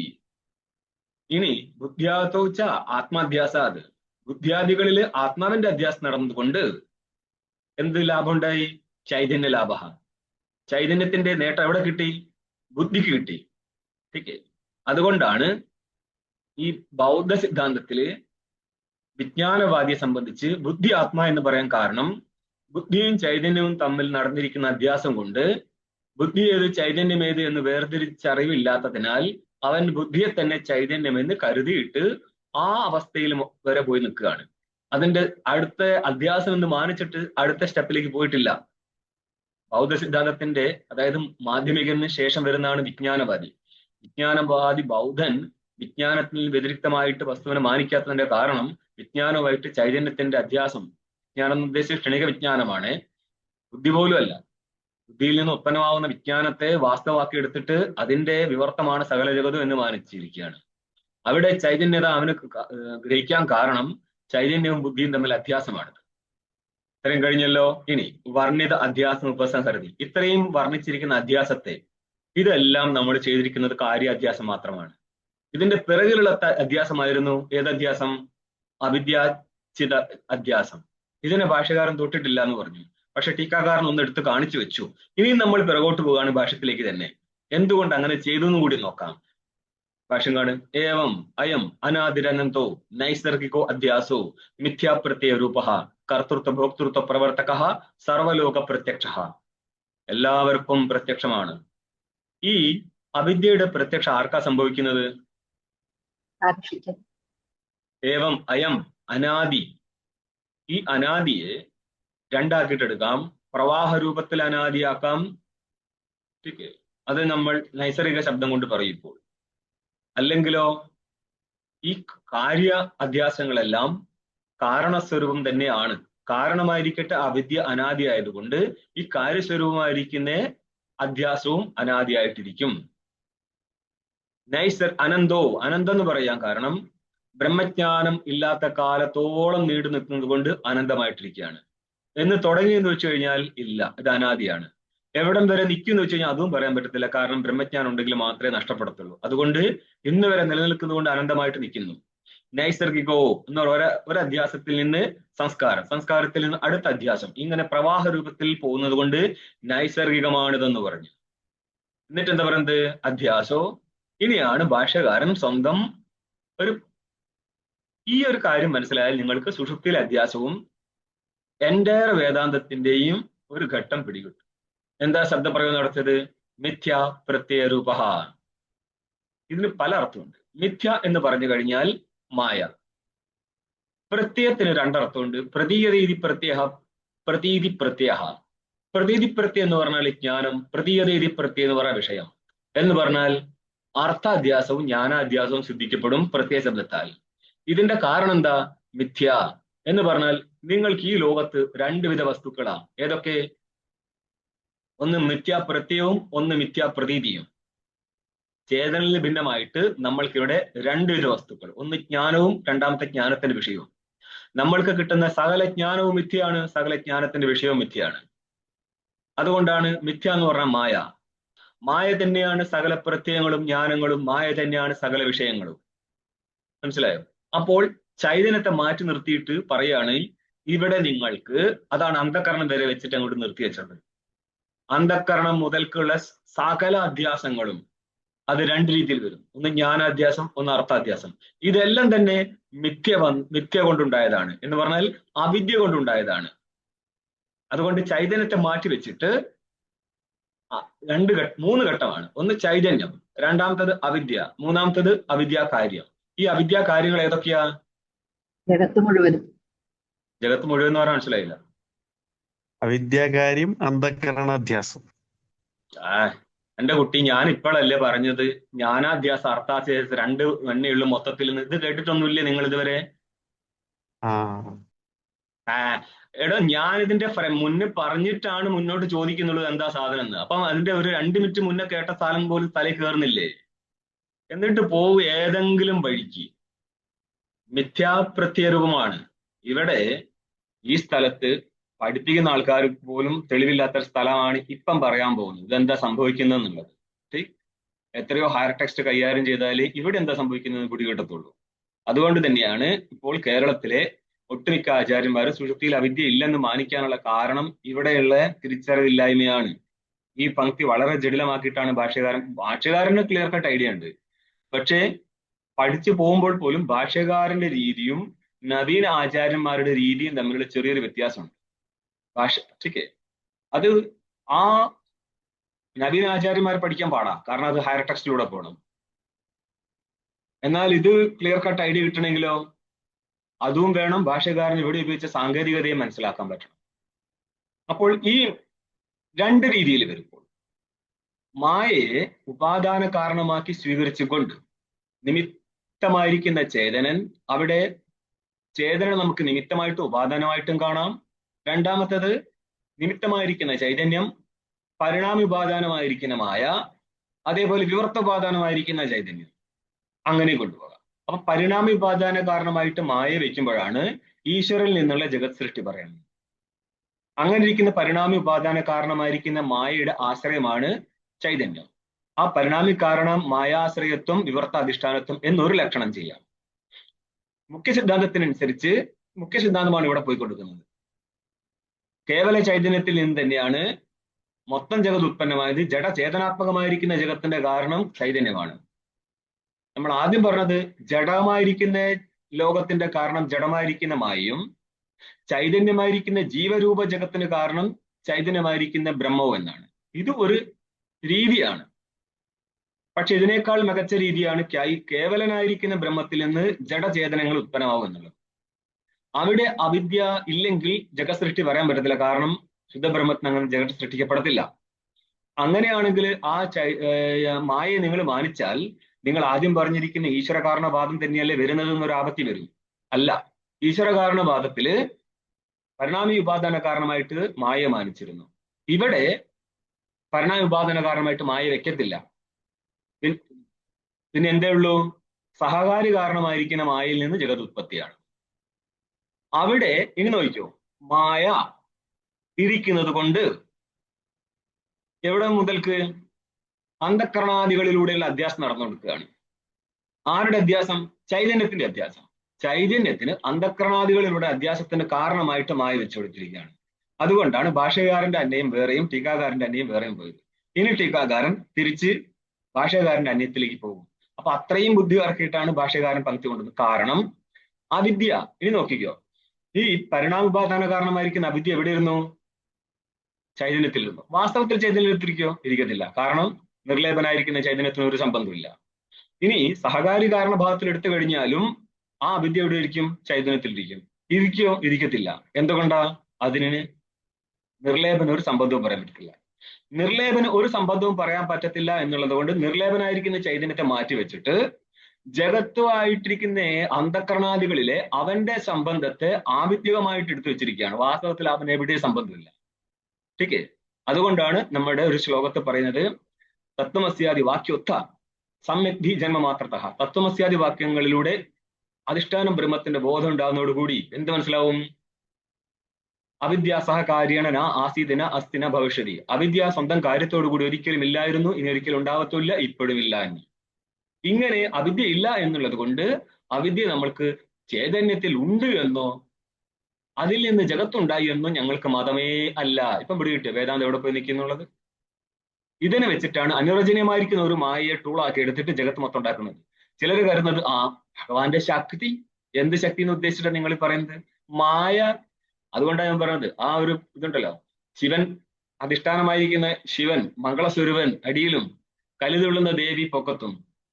ഇനി ബുദ്ധ്യാതോച്ച ആത്മാധ്യാസാത്, ബുദ്ധ്യാദികളിൽ ആത്മാവിന്റെ അധ്യാസം നടന്നതുകൊണ്ട് എന്ത് ലാഭമുണ്ടായി? ചൈതന്യ ലാഭ. ചൈതന്യത്തിന്റെ നേട്ടം എവിടെ കിട്ടി? ബുദ്ധിക്ക് കിട്ടി. അതുകൊണ്ടാണ് ഈ ബൗദ്ധ സിദ്ധാന്തത്തില് വിജ്ഞാനവാദിയെ സംബന്ധിച്ച് ബുദ്ധി ആത്മാ എന്ന് പറയാൻ കാരണം, ബുദ്ധിയും ചൈതന്യവും തമ്മിൽ നടന്നിരിക്കുന്ന അധ്യാസം കൊണ്ട് ബുദ്ധി ഏത് ചൈതന്യം ഏത് എന്ന് വേർതിരിച്ചറിവില്ലാത്തതിനാൽ അവൻ ബുദ്ധിയെ തന്നെ ചൈതന്യമെന്ന് കരുതിയിട്ട് ആ അവസ്ഥയിൽ വരെ പോയി നിൽക്കുകയാണ്. അതിന്റെ അടുത്ത അധ്യാസം എന്ന് മാനിച്ചിട്ട് അടുത്ത സ്റ്റെപ്പിലേക്ക് പോയിട്ടില്ല. ബൗദ്ധ സിദ്ധാന്തത്തിന്റെ, അതായത് മാധ്യമികന് ശേഷം വരുന്നതാണ് വിജ്ഞാനവാദി. വിജ്ഞാനവാദി ബൗദ്ധൻ വിജ്ഞാനത്തിൽ വ്യതിരിക്തമായിട്ട് വസ്തുവിനെ മാനിക്കാത്തതിന്റെ കാരണം വിജ്ഞാനവുമായിട്ട് ചൈതന്യത്തിന്റെ അധ്യാസം, വിജ്ഞാനം എന്ന് ഉദ്ദേശിച്ച ക്ഷണിക വിജ്ഞാനമാണ്, ബുദ്ധി പോലും അല്ല. ബുദ്ധിയിൽ നിന്ന് ഉത്പന്നമാവുന്ന വിജ്ഞാനത്തെ വാസ്തവാക്കി എടുത്തിട്ട് അതിന്റെ വിവർത്തമാണ് സകല ജഗതും എന്ന് മാനിച്ചിരിക്കുകയാണ്. അവിടെ ചൈതന്യത അവന് ഗ്രഹിക്കാൻ കാരണം ചൈതന്യവും ബുദ്ധിയും തമ്മിൽ അധ്യാസമാണ്. ഇത്രയും കഴിഞ്ഞല്ലോ. ഇനി വർണ്ണിത അധ്യാസം ഉപസംഹരതി. ഇത്രയും വർണ്ണിച്ചിരിക്കുന്ന അധ്യാസത്തെ, ഇതെല്ലാം നമ്മൾ ചെയ്തിരിക്കുന്നത് കാര്യാധ്യാസം മാത്രമാണ്. ഇതിന്റെ പിറകിലുള്ള അധ്യാസമായിരുന്നു ഏതധ്യാസം? അവിദ്യാചിത അധ്യാസം. ഇതിനെ ഭാഷകാരൻ തൊട്ടിട്ടില്ല എന്ന് പറഞ്ഞു. പക്ഷെ ടീക്കാകാരൻ ഒന്ന് എടുത്ത് കാണിച്ചു വെച്ചു. ഇനിയും നമ്മൾ പിറകോട്ട് പോവുകയാണ് ഭാഷ്യത്തിലേക്ക് തന്നെ. എന്തുകൊണ്ട് അങ്ങനെ ചെയ്തു എന്നും കൂടി നോക്കാം. ഭാഷ്യം കാണും. ഏവം അയം അനാദിരനന്തോ നൈസർഗികോ അധ്യാസോ മിഥ്യാപ്രത്യയ രൂപ കർത്തൃത്വ ഭോക്തൃത്വ പ്രവർത്തക സർവലോക പ്രത്യക്ഷ. എല്ലാവർക്കും പ്രത്യക്ഷമാണ്. ഈ അവിദ്യയുടെ പ്രത്യക്ഷ ആർക്കാ സംഭവിക്കുന്നത്? ഏവം അയം അനാദി. ഈ അനാദിയെ രണ്ടാക്കിയിട്ടെടുക്കാം. പ്രവാഹ രൂപത്തിൽ അനാദിയാക്കാം. അത് നമ്മൾ നൈസർഗിക ശബ്ദം കൊണ്ട് പറയും ഇപ്പോൾ. അല്ലെങ്കിലോ ഈ കാര്യ അധ്യാസങ്ങളെല്ലാം കാരണസ്വരൂപം തന്നെയാണ്. കാരണമായിരിക്കട്ടെ അവിദ്യ അനാദി ആയതുകൊണ്ട് ഈ കാര്യസ്വരൂപമായിരിക്കുന്ന അധ്യാസവും അനാദിയായിട്ടിരിക്കും. അനന്തോ, അനന്തം എന്ന് പറയാൻ കാരണം ബ്രഹ്മജ്ഞാനം ഇല്ലാത്ത കാലത്തോളം നീണ്ടു നിൽക്കുന്നത് കൊണ്ട് അനന്തമായിട്ടിരിക്കുകയാണ്. എന്ന് തുടങ്ങിയെന്ന് വെച്ച് കഴിഞ്ഞാൽ ഇല്ല, ഇത് അനാദിയാണ്. എവിടം വരെ നിൽക്കുമെന്ന് വെച്ച് കഴിഞ്ഞാൽ അതും പറയാൻ പറ്റത്തില്ല. കാരണം ബ്രഹ്മജ്ഞാനം ഉണ്ടെങ്കിൽ മാത്രമേ നഷ്ടപ്പെടത്തുള്ളൂ. അതുകൊണ്ട് ഇന്ന് വരെ നിലനിൽക്കുന്നതുകൊണ്ട് അനന്തമായിട്ട് നിൽക്കുന്നു. നൈസർഗികോ എന്ന് ഒരു അധ്യാസത്തിൽ നിന്ന് സംസ്കാരത്തിൽ നിന്ന് അടുത്ത അധ്യാസം, ഇങ്ങനെ പ്രവാഹ രൂപത്തിൽ പോകുന്നത് കൊണ്ട് നൈസർഗികമാണിതെന്ന് പറഞ്ഞു. എന്നിട്ട് എന്താ പറയുന്നത്? അധ്യാസോ. ഇനിയാണ് ഭാഷ്യകാരൻ സ്വന്തം ഈ ഒരു കാര്യം മനസ്സിലായാൽ നിങ്ങൾക്ക് സുഷുപ്തിയിലെ അധ്യാസവും എൻ്റയർ വേദാന്തത്തിന്റെയും ഒരു ഘട്ടം പിടികിട്ടും. എന്താ ശബ്ദപ്രയോഗം നടത്തിയത്? മിഥ്യ പ്രത്യയ രൂപ. ഇതിന് പല അർത്ഥമുണ്ട്. മിഥ്യ എന്ന് പറഞ്ഞു കഴിഞ്ഞാൽ മായ. പ്രത്യയത്തിന് രണ്ടർത്ഥമുണ്ട്. പ്രതീയതീതി പ്രത്യയ, പ്രതീതി പ്രത്യയ. പ്രതീതി പ്രത്യയം എന്ന് പറഞ്ഞാൽ ജ്ഞാനം, പ്രതീയതീതി പ്രത്യയം എന്ന് പറഞ്ഞ വിഷയം. എന്ന് പറഞ്ഞാൽ അർത്ഥാധ്യാസവും ജ്ഞാനാധ്യാസവും സിദ്ധിക്കപ്പെടും പ്രത്യയ ശബ്ദത്താൽ. ഇതിന്റെ കാരണം എന്താ? മിഥ്യ എന്ന് പറഞ്ഞാൽ നിങ്ങൾക്ക് ഈ ലോകത്ത് രണ്ടുവിധ വസ്തുക്കളാ. ഏതൊക്കെ? ഒന്ന് മിഥ്യാപ്രത്യയവും ഒന്ന് മിഥ്യാപ്രതീതിയും. ചേതനയിൽ ഭിന്നമായിട്ട് നമ്മൾക്കിവിടെ രണ്ടുവിധ വസ്തുക്കൾ, ഒന്ന് ജ്ഞാനവും രണ്ടാമത്തെ ജ്ഞാനത്തിന്റെ വിഷയവും. നമ്മൾക്ക് കിട്ടുന്ന സകല ജ്ഞാനവും മിഥ്യയാണ്, സകല ജ്ഞാനത്തിന്റെ വിഷയവും മിഥ്യയാണ്. അതുകൊണ്ടാണ് മിഥ്യ എന്ന് പറഞ്ഞാൽ മായ. മായ തന്നെയാണ് സകല പ്രത്യയങ്ങളും ജ്ഞാനങ്ങളും, മായ തന്നെയാണ് സകല വിഷയങ്ങളും. മനസ്സിലായോ? അപ്പോൾ ചൈതന്യത്തെ മാറ്റി നിർത്തിയിട്ട് പറയാണ് ഇവിടെ നിങ്ങൾക്ക്, അതാണ് അന്ധകരണം വരെ വെച്ചിട്ട് അങ്ങോട്ട് നിർത്തി വെച്ചത്. അന്ധകരണം മുതൽക്കുള്ള സകല അധ്യാസങ്ങളും അത് രണ്ട് രീതിയിൽ വരും. ഒന്ന് ജ്ഞാനാധ്യാസം, ഒന്ന് അർത്ഥാധ്യാസം. ഇതെല്ലാം തന്നെ മിഥ്യ കൊണ്ടുണ്ടായതാണ്. എന്ന് പറഞ്ഞാൽ അവിദ്യ കൊണ്ടുണ്ടായതാണ്. അതുകൊണ്ട് ചൈതന്യത്തെ മാറ്റി വെച്ചിട്ട് മൂന്ന് ഘട്ടമാണ്. ഒന്ന് ചൈതന്യം, രണ്ടാമത്തത് അവിദ്യ, മൂന്നാമത്തത് അവിദ്യാ കാര്യം. ഈ അവിദ്യാ കാര്യങ്ങൾ ഏതൊക്കെയാ? ജഗത്ത് മുഴുവൻ എന്ന് പറഞ്ഞാൽ മനസ്സിലായില്ല. അവിദ്യാകാര്യം, അന്ധകരണാധ്യാസം. എന്റെ കുട്ടി, ഞാൻ ഇപ്പോഴല്ലേ പറഞ്ഞത് ജ്ഞാനാധ്യാസം അർത്ഥാധ്യാസം രണ്ട് എണ്ണയുള്ളൂ മൊത്തത്തിൽ. ഇത് കേട്ടിട്ടൊന്നുമില്ലേ നിങ്ങൾ ഇതുവരെ? എടോ, ഞാൻ ഇതിന്റെ മുന്നേ പറഞ്ഞിട്ടാണ് മുന്നോട്ട് ചോദിക്കുന്നുള്ളൂ എന്താ സാധനം എന്ന്. അപ്പം അതിന്റെ ഒരു 2 മിനിറ്റ് മുന്നേ കേട്ട സ്ഥലം പോലും തലയിൽ കയറുന്നില്ലേ? എന്നിട്ട് പോവും ഏതെങ്കിലും വഴിക്ക്. മിഥ്യാപ്രത്യരൂപമാണ്. ഇവിടെ ഈ സ്ഥലത്ത് പഠിപ്പിക്കുന്ന ആൾക്കാർ പോലും തെളിവില്ലാത്ത സ്ഥലമാണ് ഇപ്പം പറയാൻ പോകുന്നത്. ഇതെന്താ സംഭവിക്കുന്നത് എന്നുള്ളത്. എത്രയോ ഹയർ ടെക്സ്റ്റ് കൈകാര്യം ചെയ്താലേ ഇവിടെ എന്താ സംഭവിക്കുന്നത് പിടികിട്ടത്തുള്ളൂ. അതുകൊണ്ട് തന്നെയാണ് ഇപ്പോൾ കേരളത്തിലെ ഒട്ടുമിക്ക ആചാര്യന്മാരും സുഷുപ്തിയിൽ അവിദ്യ ഇല്ലെന്ന് മാനിക്കാനുള്ള കാരണം ഇവിടെയുള്ള തിരിച്ചറിവില്ലായ്മയാണ്. ഈ പങ്ക്തി വളരെ ജടിലമാക്കിയിട്ടാണ് ഭാഷ്യകാരന് ക്ലിയർ കട്ട് ഐഡിയ ഉണ്ട്. പക്ഷേ പഠിച്ചു പോകുമ്പോൾ പോലും ഭാഷ്യകാരന്റെ രീതിയും നവീന ആചാര്യന്മാരുടെ രീതിയും തമ്മിലുള്ള ചെറിയൊരു വ്യത്യാസമുണ്ട്. അത് ആ നവീന ആചാര്യന്മാർ പഠിക്കാൻ പാടാ, കാരണം അത് ഹയർ ടെക്സ്റ്റിലൂടെ പോകണം. എന്നാൽ ഇത് ക്ലിയർ കട്ട് ഐഡിയ കിട്ടണമെങ്കിലോ അതും വേണം, ഭാഷകാരൻ ഇവിടെ ഉപയോഗിച്ച സാങ്കേതികതയെ മനസ്സിലാക്കാൻ പറ്റണം. അപ്പോൾ ഈ രണ്ട് രീതിയിൽ വരുമ്പോൾ മായയെ ഉപാദാന കാരണമാക്കി സ്വീകരിച്ചുകൊണ്ട് നിമിത്തമായിരിക്കുന്ന ചേതനൻ, അവിടെ ചേതനൻ നമുക്ക് നിമിത്തമായിട്ടും ഉപാദാനമായിട്ടും കാണാം. രണ്ടാമത്തത് നിമിത്തമായിരിക്കുന്ന ചൈതന്യം, പരിണാമി ഉപാദാനമായിരിക്കുന്ന മായ, അതേപോലെ വിവർത്തോപാദാനമായിരിക്കുന്ന ചൈതന്യം, അങ്ങനെ കൊണ്ടുപോകാം. അപ്പൊ പരിണാമി ഉപാദാന കാരണമായിട്ട് മായ വെക്കുമ്പോഴാണ് ഈശ്വരനിൽ നിന്നുള്ള ജഗത് സൃഷ്ടി പറയുന്നത്. അങ്ങനെ ഇരിക്കുന്ന പരിണാമി ഉപാദാന കാരണമായിരിക്കുന്ന മായയുടെ ആശ്രയമാണ് ചൈതന്യം. ആ പരിണാമി കാരണം മായാശ്രയത്വം വിവർത്താധിഷ്ഠാനത്വം എന്നൊരു ലക്ഷണം ചെയ്യാം. മുഖ്യ സിദ്ധാന്തത്തിനനുസരിച്ച് മുഖ്യ സിദ്ധാന്തമാണ് ഇവിടെ പോയിക്കൊടുക്കുന്നത്. കേവല ചൈതന്യത്തിൽ നിന്ന് തന്നെയാണ് മൊത്തം ജഗത് ഉത്പന്നമായത്. ജഡചേതനാത്മകമായിരിക്കുന്ന ജഗത്തിന്റെ കാരണം ചൈതന്യമാണ്. നമ്മൾ ആദ്യം പറഞ്ഞത് ജഡമായിരിക്കുന്ന ലോകത്തിന്റെ കാരണം ജഡമായിരിക്കുന്ന മായയും, ചൈതന്യമായിരിക്കുന്ന ജീവരൂപ ജഗത്തിന് കാരണം ചൈതന്യമായിരിക്കുന്ന ബ്രഹ്മവും എന്നാണ്. ഇത് ഒരു രീതിയാണ്. പക്ഷെ ഇതിനേക്കാൾ മികച്ച രീതിയാണ് കേവലനായിരിക്കുന്ന ബ്രഹ്മത്തിൽ നിന്ന് ജഡചേതനങ്ങൾ ഉത്പന്നമാവും എന്നുള്ളത്. അവിടെ അവിദ്യ ഇല്ലെങ്കിൽ ജഗസൃഷ്ടി പറയാൻ പറ്റത്തില്ല. കാരണം ശുദ്ധബ്രഹ്മത്തിന് അങ്ങനെ ജഗത്ത് സൃഷ്ടിക്കപ്പെടത്തില്ല. അങ്ങനെയാണെങ്കിൽ ആ മായയെ നിങ്ങൾ മാനിച്ചാൽ നിങ്ങൾ ആദ്യം പറഞ്ഞിരിക്കുന്ന ഈശ്വര കാരണവാദം തന്നെയല്ലേ വരുന്നത് എന്നൊരു ആപത്തി വരും. അല്ല, ഈശ്വര കാരണവാദത്തില് പരിണാമി ഉപാദാന കാരണമായിട്ട് മായ മാനിച്ചിരുന്നു. ഇവിടെ പരിണാമി ഉപാദാന കാരണമായിട്ട് മായ വെക്കത്തില്ല. പിന്നെ എന്തേ ഉള്ളൂ? സഹകാരി കാരണമായിരിക്കുന്ന മായയിൽ നിന്ന് ജഗത് ഉത്പത്തിയാണ്. അവിടെ ഇനി നോക്കിക്കോ, മായ ഇരിക്കുന്നത് കൊണ്ട് എവിടെ മുതൽക്ക് അന്ധക്കരണാദികളിലൂടെയുള്ള അധ്യാസം നടന്നുകൊടുക്കുകയാണ്. ആരുടെ അധ്യാസം? ചൈതന്യത്തിന്റെ അധ്യാസം. ചൈതന്യത്തിന് അന്ധക്കരണാദികളിലൂടെ അധ്യാസത്തിന് കാരണമായിട്ട് മായ വെച്ചു കൊടുത്തിരിക്കുകയാണ്. അതുകൊണ്ടാണ് ഭാഷകാരന്റെ അന്വയം വേറെയും ടീക്കാകാരന്റെ അന്വയം വേറെയും പോയത്. ഇനി ടീക്കാകാരൻ തിരിച്ച് ഭാഷകാരന്റെ അന്വയത്തിലേക്ക് പോകും. അപ്പൊ അത്രയും ബുദ്ധി ഇറക്കിയിട്ടാണ് ഭാഷകാരൻ പങ്ക്തി കൊണ്ടുവന്നത്. കാരണം അവിദ്യ, ഇനി നോക്കിക്കോ, ഈ പരിണാമോപാദാന കാരണമായിരിക്കുന്ന അവിദ്യ എവിടെ ഇരുന്നു? ചൈതന്യത്തിൽ ഇരുന്നു. വാസ്തവത്തിൽ ചൈതന്യത്തിലിരിക്കോ? ഇരിക്കത്തില്ല. കാരണം നിർലേപനായിരിക്കുന്ന ചൈതന്യത്തിന് ഒരു സംബന്ധമില്ല. ഇനി സഹകാരി കാരണഭാഗത്തിൽ എടുത്തു കഴിഞ്ഞാലും ആ അവിദ്യ എവിടെ ഇരിക്കും? ചൈതന്യത്തിലിരിക്കും. ഇരിക്കോ? ഇരിക്കത്തില്ല. എന്തുകൊണ്ടാ? അതിന് നിർലേപന ഒരു സംബന്ധവും പറയാൻ പറ്റത്തില്ല. നിർലേപന ഒരു സംബന്ധവും പറയാൻ പറ്റത്തില്ല എന്നുള്ളത് കൊണ്ട് നിർലേപനായിരിക്കുന്ന ചൈതന്യത്തെ മാറ്റി വെച്ചിട്ട് ജഗത്തുമായിട്ടിരിക്കുന്ന അന്ധക്കരണാദികളിലെ അവന്റെ സംബന്ധത്തെ ആവിദ്യകമായിട്ട് എടുത്തു വെച്ചിരിക്കുകയാണ്. വാസ്തവത്തിൽ അവൻ എവിടെയും സംബന്ധമില്ല. ടീക്കേ? അതുകൊണ്ടാണ് നമ്മുടെ ഒരു ശ്ലോകത്ത് പറയുന്നത് തത്വമസ്യാദി വാക്യൊത്ത സമ്യഗ്ധി ജന്മമാത്രത. തത്വമസ്യാദി വാക്യങ്ങളിലൂടെ അധിഷ്ഠാനം ബ്രഹ്മത്തിന്റെ ബോധം ഉണ്ടാകുന്നതോടുകൂടി എന്ത് മനസ്സിലാവും? അവിദ്യ സഹകാര്യേണ ന ആസീദിന അസ്ഥിന ഭവിഷ്യതി. അവിദ്യ സ്വന്തം കാര്യത്തോടുകൂടി ഒരിക്കലും ഇല്ലായിരുന്നു, ഇനി ഒരിക്കലും ഉണ്ടാവത്തില്ല, ഇപ്പോഴും ഇല്ല എന്ന്. ഇങ്ങനെ അവിദ്യ ഇല്ല എന്നുള്ളത് കൊണ്ട് അവിദ്യ നമ്മൾക്ക് ചൈതന്യത്തിൽ ഉണ്ട് എന്നോ അതിൽ നിന്ന് ജഗത്തുണ്ടായി എന്നോ ഞങ്ങൾക്ക് മതമേ അല്ല. ഇപ്പം പിടികിട്ടിയോ വേദാന്തം എവിടെ പോയി നിൽക്കുന്നുള്ളത്? ഇതിനെ വെച്ചിട്ടാണ് അനുരചനീയമായിരിക്കുന്ന ഒരു മായയെ ടൂളാക്കി എടുത്തിട്ട് ജഗത്ത് മൊത്തം ഉണ്ടാക്കുന്നത്. ചിലർ കരുതുന്നത് ഭഗവാന്റെ ശക്തി. എന്ത് ശക്തി എന്ന് ഉദ്ദേശിച്ചിട്ടാണ് നിങ്ങൾ പറയുന്നത്? മായ. അതുകൊണ്ടാണ് ഞാൻ പറഞ്ഞത് ആ ഒരു ഇതുണ്ടല്ലോ, ശിവൻ അധിഷ്ഠാനമായിരിക്കുന്ന ശിവൻ മംഗളസ്വരൂപൻ അടിയിലും കലിതുള്ളുന്ന ദേവി പൊക്കത്തും.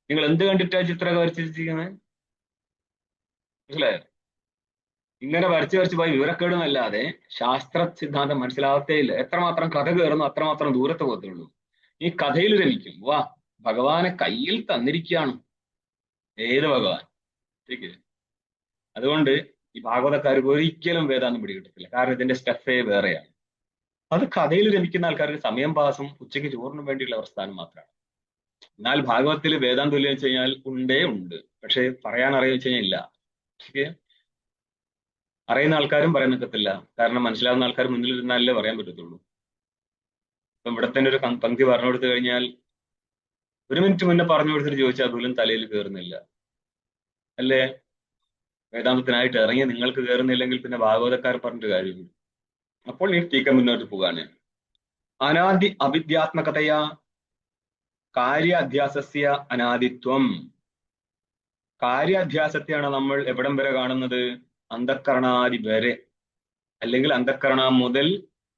നിങ്ങൾ എന്ത് കണ്ടിട്ടാണ് ചിത്രമൊക്കെ വരച്ചിരിക്കുന്നത്? മനസ്സിലായോ? ഇങ്ങനെ വരച്ച് പോയി വിവരക്കേടുന്നല്ലാതെ ശാസ്ത്ര സിദ്ധാന്തം മനസ്സിലാവത്തേ ഇല്ല. എത്രമാത്രം കഥ കയറുന്നു അത്രമാത്രം ദൂരത്ത് പോകത്തുള്ളൂ. ഈ കഥയിൽ രമിക്കും. വാ, ഭഗവാനെ കയ്യിൽ തന്നിരിക്കുകയാണ്. ഏത് ഭഗവാൻ? ശരിക്ക്. അതുകൊണ്ട് ഈ ഭാഗവതക്കാർക്ക് ഒരിക്കലും വേദാന്തം പിടികിട്ടത്തില്ല. കാരണം ഇതിന്റെ സ്റ്റഫേ വേറെയാണ്. അത് കഥയിൽ രമിക്കുന്ന ആൾക്കാർക്ക് സമയം പാസും ഉച്ചയ്ക്ക് ചോറിനും വേണ്ടിയുള്ള പ്രസ്ഥാനം മാത്രമാണ്. എന്നാൽ ഭാഗവതത്തിൽ വേദാന്തം ഇല്ലെന്ന് വെച്ച് കഴിഞ്ഞാൽ ഉണ്ട്. പക്ഷെ പറയാൻ അറിയാന്ന് വെച്ച് കഴിഞ്ഞാൽ ഇല്ല. ശരിക്ക്. അറിയുന്ന ആൾക്കാരും പറയാൻ നിൽക്കത്തില്ല. കാരണം മനസ്സിലാവുന്ന ആൾക്കാർ മുന്നിൽ ഇരുന്നാലേ പറയാൻ പറ്റത്തുള്ളൂ. ഇപ്പം ഇവിടെ തന്നെ ഒരു പങ്ക്തി പറഞ്ഞു കൊടുത്തു കഴിഞ്ഞാൽ 1 മിനിറ്റ് മുന്നേ പറഞ്ഞു കൊടുത്തിട്ട് ചോദിച്ചാൽ പോലും തലയിൽ കയറുന്നില്ല അല്ലേ? വേദാന്തത്തിനായിട്ട് ഇറങ്ങി നിങ്ങൾക്ക് കയറുന്നില്ലെങ്കിൽ പിന്നെ ഭാഗവതക്കാർ പറഞ്ഞിട്ട് കാര്യമില്ല. അപ്പോൾ ഈ ടീക്ക മുന്നോട്ട് പോകാണ്. അനാദി അവിദ്യാത്മകതയാ കാര്യാധ്യാസസ്യ അനാദിത്വം. കാര്യാധ്യാസത്തെയാണ് നമ്മൾ എവിടം വരെ കാണുന്നത്? അന്ധക്കരണാദി വരെ, അല്ലെങ്കിൽ അന്ധക്കരണ മുതൽ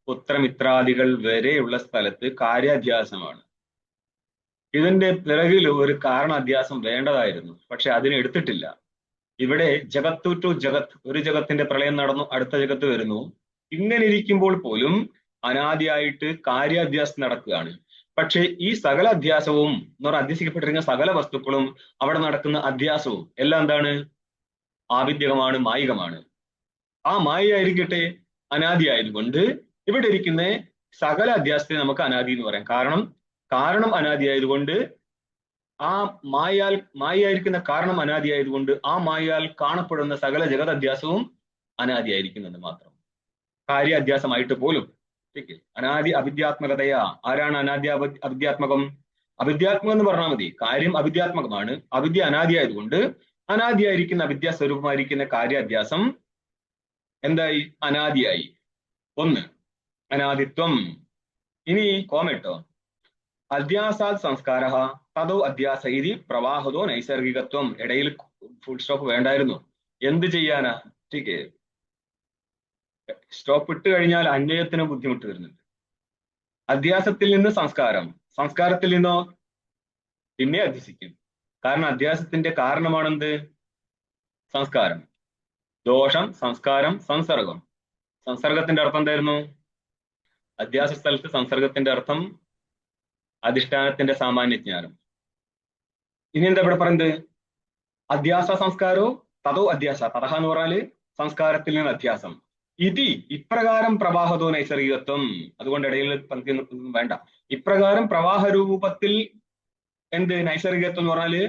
പുത്രമിത്രാദികൾ വരെയുള്ള സ്ഥലത്ത് കാര്യാധ്യാസമാണ്. ഇതിന്റെ പിറകിൽ ഒരു കാരണാധ്യാസം വേണ്ടതായിരുന്നു, പക്ഷെ അതിനെ എടുത്തിട്ടില്ല. ഇവിടെ ജഗത്തു ടു ജഗത്ത്, ഒരു ജഗത്തിന്റെ പ്രളയം നടന്നു, അടുത്ത ജഗത്ത് വരുന്നു. ഇങ്ങനെ ഇരിക്കുമ്പോൾ പോലും അനാദിയായിട്ട് കാര്യാധ്യാസം നടക്കുകയാണ്. പക്ഷെ ഈ സകല അധ്യാസവും എന്ന് പറഞ്ഞാൽ അധ്യസിക്കപ്പെട്ടിരിക്കുന്ന സകല വസ്തുക്കളും അവിടെ നടക്കുന്ന അധ്യാസവും എല്ലാം എന്താണ്? ആവിദ്യകമാണ്, മായികമാണ്. ആ മായ ആയിരിക്കട്ടെ അനാദി ആയതുകൊണ്ട് ഇവിടെ ഇരിക്കുന്ന സകല അധ്യാസത്തെ നമുക്ക് അനാദി എന്ന് പറയാം. കാരണം അനാദി ആയതുകൊണ്ട് ആ മായയായിരിക്കുന്ന കാരണം അനാദി ആയതുകൊണ്ട് ആ മായയാൽ കാണപ്പെടുന്ന സകല ജഗതധ്യാസവും അനാദി ആയിരിക്കുന്നുണ്ട് മാത്രം, കാര്യാധ്യാസമായിട്ട് പോലും. അനാദി അവിദ്യാത്മകതയാ. ആരാണ് അനാദി അവിദ്യാത്മകം? അവിദ്യാത്മകം എന്ന് പറഞ്ഞാൽ മതി. കാര്യം അവിദ്യാത്മകമാണ്, അവിദ്യ അനാദി ആയതുകൊണ്ട് അനാദിയായിരിക്കുന്ന അവിദ്യാസ്വരൂപമായിരിക്കുന്ന കാര്യാധ്യാസം എന്തായി? അനാദിയായി. ഒന്ന് അനാദിത്വം. ഇനി കോമട്ടോ അധ്യാസാത് സംസ്കാര തതോ അധ്യാസ ഇതി പ്രവാഹതോ നൈസർഗികത്വം. ഇടയിൽ ഫുൾ സ്റ്റോപ്പ് വേണ്ടായിരുന്നു. എന്ത് ചെയ്യാനാ? ടീക്ക് സ്റ്റോപ്പ് ഇട്ട് കഴിഞ്ഞാൽ അന്വയത്തിന് ബുദ്ധിമുട്ട് വരുന്നുണ്ട്. അധ്യാസത്തിൽ നിന്ന് സംസ്കാരം, സംസ്കാരത്തിൽ നിന്നോ പിന്നെ അധ്യസിക്കും. കാരണം അധ്യാസത്തിന്റെ കാരണമാണെന്ത്? സംസ്കാരം. ദോഷം, സംസ്കാരം, സംസർഗം. സംസർഗത്തിന്റെ അർത്ഥം എന്തായിരുന്നു? അധ്യാസ സ്ഥലത്ത് സംസർഗത്തിന്റെ അർത്ഥം അധിഷ്ഠാനത്തിന്റെ സാമാന്യജ്ഞാനം. ഇനി എന്താ ഇവിടെ പറയുന്നത്? അധ്യാസ സംസ്കാരോ തതോ അധ്യാസ. തതഹ എന്ന് പറഞ്ഞാല് സംസ്കാരത്തിൽ നിന്ന് അധ്യാസം. ഇതി ഇപ്രകാരം പ്രവാഹതോ നൈസർഗികത്വം. അതുകൊണ്ട് ഇടയിൽ വേണ്ട. ഇപ്രകാരം പ്രവാഹ രൂപത്തിൽ എന്ത് നൈസർഗികത്വം എന്ന് പറഞ്ഞാല്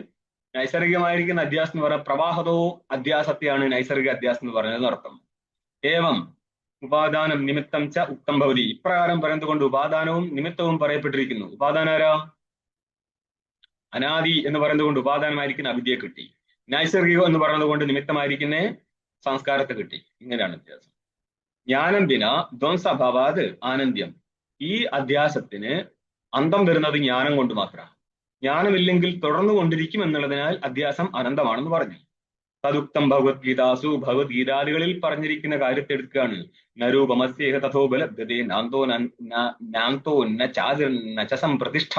നൈസർഗികമായിരിക്കുന്ന അധ്യാസം എന്ന് പറയാം. പ്രവാഹതോ അധ്യാസത്തെയാണ് നൈസർഗിക അധ്യാസം എന്ന് പറയുന്നത് അർത്ഥം. ഏവം ഉപാദാനം നിമിത്തം ച ഉക്തം ഭവതി. ഇപ്രകാരം പറയുന്നത് കൊണ്ട് ഉപാദാനവും നിമിത്തവും പറയപ്പെട്ടിരിക്കുന്നു. ഉപാദാനാരാ? അനാദി എന്ന് പറയുന്നത് കൊണ്ട് ഉപാദാനമായിരിക്കുന്ന അവിദ്യയെ കിട്ടി. നൈസർഗികം എന്ന് പറയുന്നത് കൊണ്ട് നിമിത്തമായിരിക്കുന്ന സംസ്കാരത്തെ കിട്ടി. ഇങ്ങനെയാണ് വ്യത്യാസം. ജ്ഞാനം വിന ധ്വംസഭാവാത് ആനന്ദ്യം. ഈ അധ്യാസത്തിന് അന്തം വരുന്നത് ജ്ഞാനം കൊണ്ട് മാത്രമാണ്. ജ്ഞാനമില്ലെങ്കിൽ തുടർന്നു കൊണ്ടിരിക്കും എന്നുള്ളതിനാൽ അധ്യാസം അനന്തമാണെന്ന് പറഞ്ഞു. തദുക്തം ഭഗവത്ഗീതാസു. ഭഗവത്ഗീതാദികളിൽ പറഞ്ഞിരിക്കുന്ന കാര്യത്തെ എടുക്കുകയാണ്. നരൂപമസ്യേഹ തഥോപലഭ്യതേ നാന്തോ ന ച സംപ്രതിഷ്ഠ.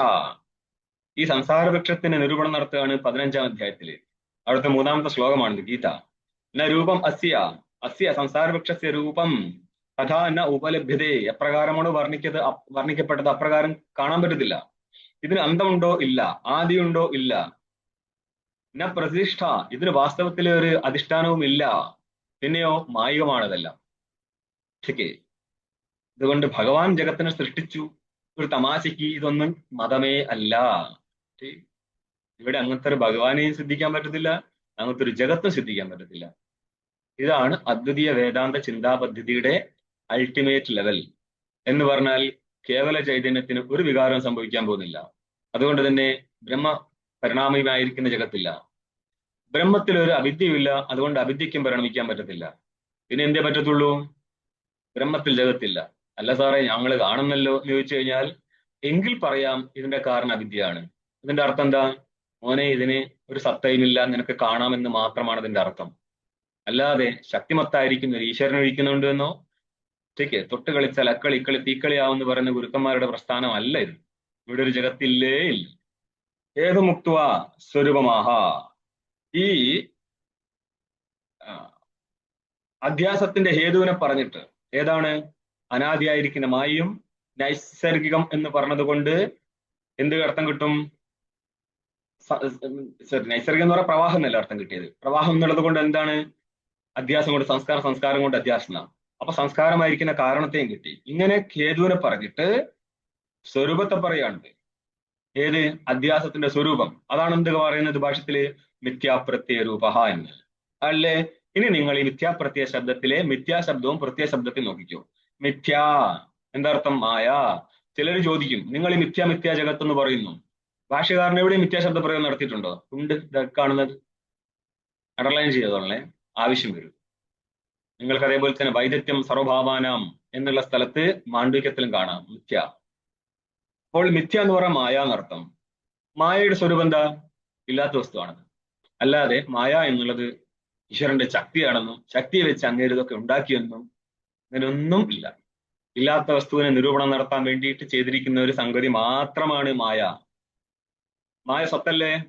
ഈ സംസാര വൃക്ഷത്തിന്റെ നിരൂപണം നടത്തുകയാണ് 15-ാം അധ്യായത്തില്. അവിടുത്തെ 3-ാമത്തെ ശ്ലോകമാണിത് ഗീത. ന രൂപം അസ്യ സംസാര വൃക്ഷസ്യ രൂപം തഥാ ന ഉപലഭ്യതേ. എപ്രകാരമാണ് വർണ്ണിക്കപ്പെട്ടത് അപ്രകാരം കാണാൻ പറ്റത്തില്ല. ഇതിന് അന്തമുണ്ടോ? ഇല്ല. ആദിയുണ്ടോ? ഇല്ല. ന പ്രതിഷ്ഠ. ഇതിന് വാസ്തവത്തിലെ ഒരു അധിഷ്ഠാനവും ഇല്ല. പിന്നെയോ മായികമാണതെല്ലാം. ശരിക്കേ ഇതുകൊണ്ട് ഭഗവാൻ ജഗത്തിനെ സൃഷ്ടിച്ചു. ഒരു തമാശയ്ക്ക് ഇതൊന്നും മതമേ അല്ല. ഇവിടെ അങ്ങനത്തെ ഒരു ഭഗവാനെയും സിദ്ധിക്കാൻ പറ്റത്തില്ല, അങ്ങനത്തെ ഒരു ജഗത്തും സിദ്ധിക്കാൻ പറ്റത്തില്ല. ഇതാണ് അദ്വിതീയ വേദാന്ത ചിന്താ പദ്ധതിയുടെ അൾട്ടിമേറ്റ് ലെവൽ. എന്ന് പറഞ്ഞാൽ കേവല ചൈതന്യത്തിന് ഒരു വികാരവും സംഭവിക്കാൻ പോകുന്നില്ല. അതുകൊണ്ട് തന്നെ ബ്രഹ്മ പരിണാമമായിരിക്കുന്ന ജഗത്തില്ല. ബ്രഹ്മത്തിൽ ഒരു അവിദ്യയില്ല, അതുകൊണ്ട് അവിദ്യയ്ക്കും പരിണമിക്കാൻ പറ്റത്തില്ല. പിന്നെ എന്തേ പറ്റത്തുള്ളൂ? ബ്രഹ്മത്തിൽ ജഗത്തില്ല. അല്ല സാറേ ഞങ്ങൾ കാണുന്നല്ലോ എന്ന് ചോദിച്ചു കഴിഞ്ഞാൽ എങ്കിൽ പറയാം ഇതിന്റെ കാരണം അവിദ്യയാണ്. ഇതിന്റെ അർത്ഥം എന്താ? മോനെ ഇതിന് ഒരു സത്തയുമില്ല, നിനക്ക് കാണാമെന്ന് മാത്രമാണ് ഇതിന്റെ അർത്ഥം. അല്ലാതെ ശക്തിമത്തായിരിക്കുന്ന ഒരു ഈശ്വരൻ ഇരിക്കുന്നുണ്ട് എന്നോ ഒറ്റയ്ക്ക് തൊട്ട് കളിച്ചാൽ അക്കളി ഇക്കളി തീക്കളിയാവെന്ന് പറയുന്ന ഗുരുക്കന്മാരുടെ പ്രസ്ഥാനം അല്ല ഇത്. ഇവിടെ ഒരു ജഗത്തില്ലേ ഇല്ല. ഏത് മുക്തുവ സ്വരൂപമാഹ. ഈ അധ്യാസത്തിന്റെ ഹേതുവിനെ പറഞ്ഞിട്ട് ഏതാണ്? അനാദിയായിരിക്കുന്ന മായയും നൈസർഗികം എന്ന് പറഞ്ഞത് കൊണ്ട് എന്ത് അർത്ഥം കിട്ടും? നൈസർഗികം എന്ന് പറഞ്ഞാൽ പ്രവാഹം എന്നല്ല അർത്ഥം കിട്ടിയത്. പ്രവാഹം എന്നുള്ളത് കൊണ്ട് എന്താണ്? അധ്യാസം കൊണ്ട് സംസ്കാരം കൊണ്ട് അധ്യാസമാണ്. അപ്പൊ സംസ്കാരമായിരിക്കുന്ന കാരണത്തെയും കിട്ടി. ഇങ്ങനെ ഹേതുവിനെ പറഞ്ഞിട്ട് സ്വരൂപത്തെ പറയാണ്ട്. ഏത്? അധ്യാസത്തിന്റെ സ്വരൂപം. അതാണ് എന്ത് പറയുന്നത് ഭാഷ്യത്തില്? മിഥ്യാപ്രത്യയ രൂപ എന്ന്. അല്ലേ? ഇനി നിങ്ങൾ ഈ മിഥ്യാപ്രത്യയ ശബ്ദത്തിലെ മിഥ്യാശബ്ദവും പ്രത്യയശബ്ദത്തെ നോക്കിക്കോ. മിഥ്യ എന്താർത്ഥം? മായ. ചിലർ ചോദിക്കും, നിങ്ങൾ ഈ മിഥ്യ ജഗത്ത് എന്ന് പറയുന്നു, ഭാഷ്യകാരൻ എവിടെ മിഥ്യാശബ്ദ പ്രയോഗം നടത്തിയിട്ടുണ്ടോ? ഉണ്ട്. കാണുന്നത് അണ്ടർലൈൻ ചെയ്തോളേ, ആവശ്യം വരും. നിങ്ങൾക്ക് അതേപോലെ തന്നെ വൈദഗ്ധ്യം സർവഭാവാനാം എന്നുള്ള സ്ഥലത്ത് മാണ്ഡവ്യത്തിലും കാണാം മിഥ്യ. അപ്പോൾ മിഥ്യ എന്ന് പറയാൻ മായ എന്നർത്ഥം. മായയുടെ സ്വരൂപം എന്താ? ഇല്ലാത്ത വസ്തുവാണത്. അല്ലാതെ മായ എന്നുള്ളത് ഈശ്വരന്റെ ശക്തിയാണെന്നും ശക്തിയെ വെച്ച് അങ്ങേര് ഇതൊക്കെ ഉണ്ടാക്കിയെന്നും അങ്ങനെയൊന്നും ഇല്ല. ഇല്ലാത്ത വസ്തുവിനെ നിരൂപണം നടത്താൻ വേണ്ടിയിട്ട് ചെയ്തിരിക്കുന്ന ഒരു സംഗതി മാത്രമാണ് മായ. മായ സത്തല്ലേ?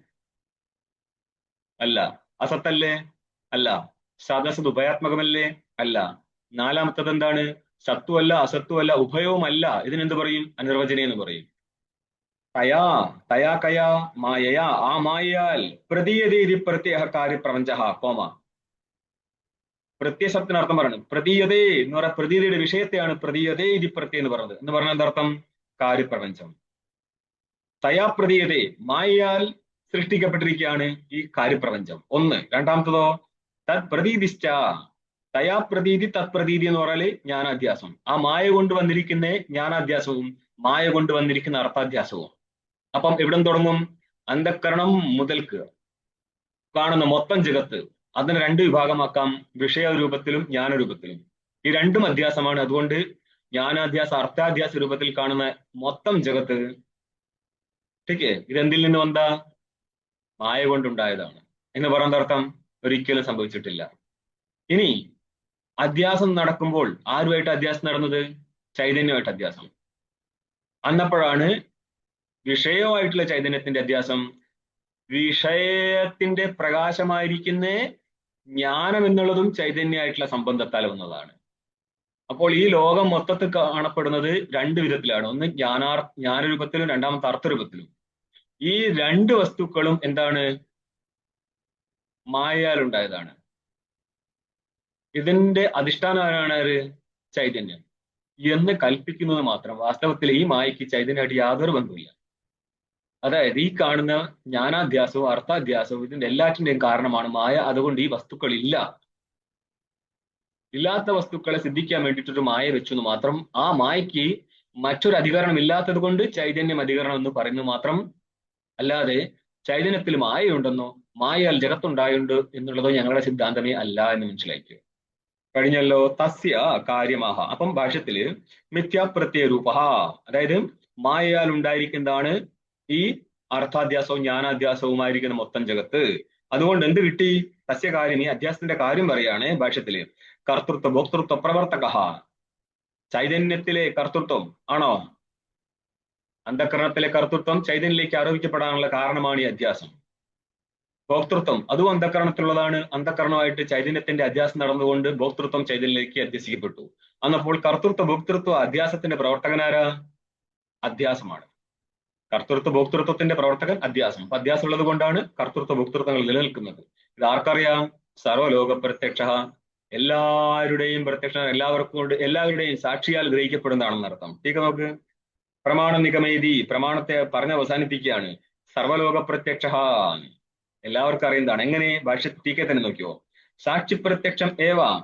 അല്ല. അസത്തല്ലേ? അല്ല. സദസത് ഉഭയാത്മകമല്ലേ? അല്ല. നാലാമത്തത് എന്താണ്? സത്വമല്ല, അസത്വമല്ല, ഉഭയവുമല്ല. ഇതിനെന്ത് പറയും? അനിർവചനീയം എന്ന് പറയും. തയാ തയാ കയാ മായയാ, ആ മായയാൽ പ്രതീയതേതി പ്രത്യയ കാര്യപ്രപഞ്ച കോമ. പ്രത്യയശബ്ദത്തിന് അർത്ഥം പറയണം. പ്രതീയതേ എന്ന് പറയാൻ പ്രതീതിയുടെ വിഷയത്തെയാണ് പ്രതീയതേ ഇതി പ്രത്യയം എന്ന് പറഞ്ഞത്. എന്ന് പറഞ്ഞാൽ എന്താർത്ഥം? കാര്യപ്രപഞ്ചം. തയാ പ്രതീയതേ, മായയാൽ സൃഷ്ടിക്കപ്പെട്ടിരിക്കുകയാണ് ഈ കാര്യപ്രപഞ്ചം. ഒന്ന്. രണ്ടാമത്തതോ തത് പ്രതീതിശ്ച, തയാ പ്രതീതി തത് പ്രതീതി എന്ന് പറഞ്ഞാല് ജ്ഞാനാധ്യാസം. ആ മായ കൊണ്ട് വന്നിരിക്കുന്ന ജ്ഞാനാധ്യാസവും മായ കൊണ്ട് വന്നിരിക്കുന്ന അർത്ഥാധ്യാസവും. അപ്പം എവിടം തുടങ്ങും? അന്ധക്കരണം മുതൽക്ക് കാണുന്ന മൊത്തം ജഗത്ത്, അതിനെ രണ്ട് വിഭാഗമാക്കാം. വിഷയരൂപത്തിലും ജ്ഞാനരൂപത്തിലും. ഈ രണ്ടും അധ്യാസമാണ്. അതുകൊണ്ട് ജ്ഞാനാധ്യാസ അർത്ഥാധ്യാസ രൂപത്തിൽ കാണുന്ന മൊത്തം ജഗത്ത് ഇതെന്തിൽ നിന്ന് വന്ന? മായ കൊണ്ടുണ്ടായതാണ് എന്ന് പറയുന്ന അർത്ഥം ഒരിക്കലും സംഭവിച്ചിട്ടില്ല. ഇനി അധ്യാസം നടക്കുമ്പോൾ ആരുമായിട്ട് അധ്യാസം നടന്നത്? ചൈതന്യമായിട്ട് അധ്യാസം. അന്നപ്പോഴാണ് വിഷയമായിട്ടുള്ള ചൈതന്യത്തിന്റെ അധ്യാസം വിഷയത്തിന്റെ പ്രകാശമായിരിക്കുന്ന ജ്ഞാനം എന്നുള്ളതും ചൈതന്യമായിട്ടുള്ള സംബന്ധത്താൽ വന്നതാണ്. അപ്പോൾ ഈ ലോകം മൊത്തത്തിൽ കാണപ്പെടുന്നത് രണ്ട് വിധത്തിലാണ്. ഒന്ന് ജ്ഞാനരൂപത്തിലും, രണ്ടാമത്തെ അർത്ഥരൂപത്തിലും. ഈ രണ്ട് വസ്തുക്കളും എന്താണ്? മായയാൽ ഉണ്ടായതാണ്. ഇതിന്റെ അധിഷ്ഠാനമാണ് ചൈതന്യം എന്ന് കൽപ്പിക്കുന്നത് മാത്രം. വാസ്തവത്തിൽ ഈ മായയ്ക്ക് ചൈതന്യമായിട്ട് യാതൊരു ബന്ധവുമില്ല. അതായത് ഈ കാണുന്ന ജ്ഞാനാധ്യാസവും അർത്ഥാധ്യാസവും ഇതിന്റെ എല്ലാറ്റിന്റെയും കാരണമാണ് മായ. അതുകൊണ്ട് ഈ വസ്തുക്കൾ ഇല്ലാത്ത വസ്തുക്കളെ സിദ്ധിക്കാൻ വേണ്ടിയിട്ടൊരു മായ വെച്ചു എന്ന് മാത്രം. ആ മായയ്ക്ക് മറ്റൊരു അധികരണം ഇല്ലാത്തത് കൊണ്ട് ചൈതന്യം അധികരണം എന്ന് പറയുന്നത് മാത്രം. അല്ലാതെ ചൈതന്യത്തിൽ മായയുണ്ടെന്നോ മായയാൽ ജഗത്തുണ്ടായുണ്ട് എന്നുള്ളതോ ഞങ്ങളുടെ സിദ്ധാന്തമേ അല്ല എന്ന് മനസ്സിലാക്കുക. കഴിഞ്ഞല്ലോ. തസ്യ കാര്യമാഹ. അപ്പം ഭാഷ്യത്തില് മിഥ്യാപ്രത്യയ രൂപ, അതായത് മായയാൽ ഉണ്ടായിരിക്കുന്നതാണ് ഈ അർത്ഥാധ്യാസവും ജ്ഞാനാധ്യാസവുമായിരിക്കുന്ന മൊത്തം ജഗത്ത്. അതുകൊണ്ട് എന്ത് കിട്ടി? തസ്യകാര്യം, ഈ അധ്യാസത്തിന്റെ കാര്യം പറയാണ് ഭാഷ്യത്തില്. കർത്തൃത്വ ഭോക്തൃത്വ പ്രവർത്തക. ചൈതന്യത്തിലെ കർത്തൃത്വം ആണോ? അന്ധകരണത്തിലെ കർത്തൃത്വം ചൈതന്യത്തിലേക്ക് ആരോപിക്കപ്പെടാനുള്ള കാരണമാണ് ഈ അധ്യാസം. ഭോക്തൃത്വം അതും അന്ധകരണത്തിലുള്ളതാണ്. അന്ധകരണമായിട്ട് ചൈതന്യത്തിന്റെ അധ്യാസം നടന്നുകൊണ്ട് ഭോക്തൃത്വം ചൈതന്യത്തിലേക്ക് അധ്യസിക്കപ്പെട്ടു. അന്നപ്പോൾ കർത്തൃത്വ ഭോക്തൃത്വ അധ്യാസത്തിന്റെ പ്രവർത്തകനാരാ? അധ്യാസമാണ്. കർത്തൃത്വ ഭോക്തൃത്വത്തിന്റെ പ്രവർത്തകൻ അധ്യാസം. അപ്പൊ അധ്യാസം ഉള്ളത് കൊണ്ടാണ് കർത്തൃത്വ ഭോക്തൃത്വങ്ങൾ നിലനിൽക്കുന്നത്. ഇത് ആർക്കറിയാം? സർവലോക പ്രത്യക്ഷ, എല്ലാവരുടെയും പ്രത്യക്ഷ, എല്ലാവരുടെയും സാക്ഷിയാൽ ഗ്രഹിക്കപ്പെടുന്നതാണെന്ന് അർത്ഥം. ടീക്ക നോക്ക്. പ്രമാണം നിഗമേതി, പ്രമാണത്തെ പറഞ്ഞ് അവസാനിപ്പിക്കുകയാണ്. സർവലോക പ്രത്യക്ഷ, എല്ലാവർക്കും അറിയുന്നതാണ്. എങ്ങനെ? ഭാഷ്യ ടീക്കെ തന്നെ നോക്കിയോ. സാക്ഷി പ്രത്യക്ഷം ഏവ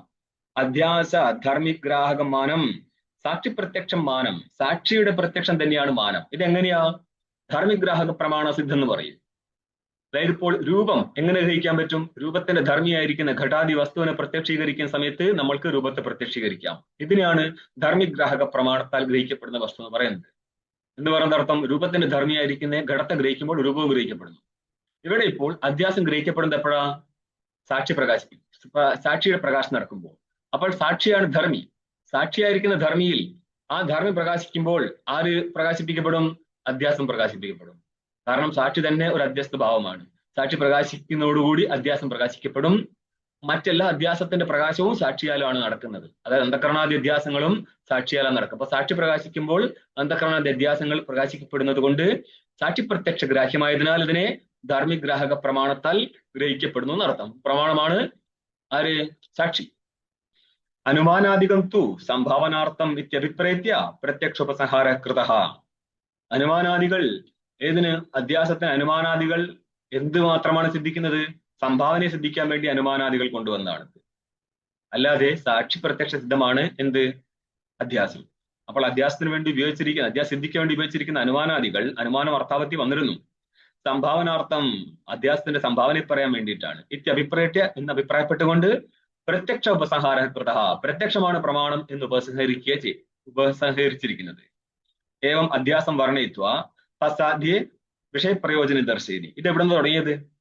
അധ്യാസ ധർമ്മിഗ്രാഹകം മാനം. സാക്ഷി പ്രത്യക്ഷം മാനം, സാക്ഷിയുടെ പ്രത്യക്ഷം തന്നെയാണ് മാനം. ഇതെങ്ങനെയാ? ധർമ്മിഗ്രാഹക പ്രമാണ സിദ്ധം എന്ന് പറയും. അതായത് ഇപ്പോൾ രൂപം എങ്ങനെ ഗ്രഹിക്കാൻ പറ്റും? രൂപത്തിന്റെ ധർമ്മിയായിരിക്കുന്ന ഘടാദി വസ്തുവിനെ പ്രത്യക്ഷീകരിക്കുന്ന സമയത്ത് നമ്മൾക്ക് രൂപത്തെ പ്രത്യക്ഷീകരിക്കാം. ഇതിനെയാണ് ധർമ്മിഗ്രാഹക പ്രമാണത്താൽ ഗ്രഹിക്കപ്പെടുന്ന വസ്തു എന്ന് പറയുന്നത്. എന്ന് പറയുന്ന അർത്ഥം രൂപത്തിന്റെ ധർമ്മിയായിരിക്കുന്ന ഘടത്തെ ഗ്രഹിക്കുമ്പോൾ രൂപവും ഗ്രഹിക്കപ്പെടുന്നു. ഇവിടെ ഇപ്പോൾ അധ്യാസം ഗ്രഹിക്കപ്പെടുന്നത് എപ്പോഴാ? സാക്ഷിയുടെ പ്രകാശം നടക്കുമ്പോൾ. അപ്പോൾ സാക്ഷിയാണ് ധർമ്മി. സാക്ഷിയായിരിക്കുന്ന ധർമ്മിയിൽ ആ ധർമ്മി പ്രകാശിക്കുമ്പോൾ ആര് പ്രകാശിപ്പിക്കപ്പെടും? അധ്യാസം പ്രകാശിപ്പിക്കപ്പെടും. കാരണം സാക്ഷി തന്നെ ഒരു അധ്യസ്ഥ ഭാവമാണ്. സാക്ഷി പ്രകാശിക്കുന്നതോടുകൂടി അധ്യാസം പ്രകാശിക്കപ്പെടും. മറ്റെല്ലാ അധ്യാസത്തിന്റെ പ്രകാശവും സാക്ഷിയാലാണ് നടക്കുന്നത്. അതായത് അന്ധകരണാദി അധ്യാസങ്ങളും സാക്ഷിയാലാണ് നടക്കുക. അപ്പൊ സാക്ഷി പ്രകാശിക്കുമ്പോൾ അന്ധകരണാദി അധ്യാസങ്ങൾ പ്രകാശിക്കപ്പെടുന്നത് കൊണ്ട് സാക്ഷി പ്രത്യക്ഷ ഗ്രാഹ്യമായതിനാൽ ഇതിനെ ധാർമ്മിഗ്രാഹക പ്രമാണത്താൽ ഗ്രഹിക്കപ്പെടുന്നു എന്നർത്ഥം. പ്രമാണമാണ് ആര്? സാക്ഷി. അനുമാനാദികം തു സംഭാവനാർത്ഥം ഇത്യഭിപ്രേത്യ പ്രത്യക്ഷോപസംഹാര കൃത. അനുമാനാദികൾ ഏതിന്? അധ്യാസത്തിന് അനുമാനാദികൾ എന്ത് മാത്രമാണ് സിദ്ധിക്കുന്നത്? സംഭാവനയെ സിദ്ധിക്കാൻ വേണ്ടി അനുമാനാദികൾ കൊണ്ടുവന്നതാണ്. അല്ലാതെ സാക്ഷി പ്രത്യക്ഷ സിദ്ധമാണ് എന്ത്? അധ്യാസം. അപ്പോൾ അധ്യാസത്തിന് വേണ്ടി ഉപയോഗിച്ചിരിക്കുന്ന, അധ്യാസം സിദ്ധിക്കാൻ വേണ്ടി ഉപയോഗിച്ചിരിക്കുന്ന അനുമാനാദികൾ, അനുമാനം അർത്ഥാപത്തി വന്നിരുന്നു. സംഭാവനാർത്ഥം അധ്യാസത്തിന്റെ സംഭാവനയെ പറയാൻ വേണ്ടിയിട്ടാണ്. ഇത്യഭിപ്രേത്യ എന്ന് അഭിപ്രായപ്പെട്ടുകൊണ്ട് പ്രത്യക്ഷ ഉപസംഹാര കൃത, പ്രത്യക്ഷമാണ് പ്രമാണം എന്ന് ഉപസംഹരിച്ചിരിക്കുന്നത്. ഏവം അധ്യാസം വർണ്ണയിത്വ തസാധ്യേ വിഷയപ്രയോജന ദർശയതി. ഇത് എവിടെ നിന്ന് തുടങ്ങിയത്?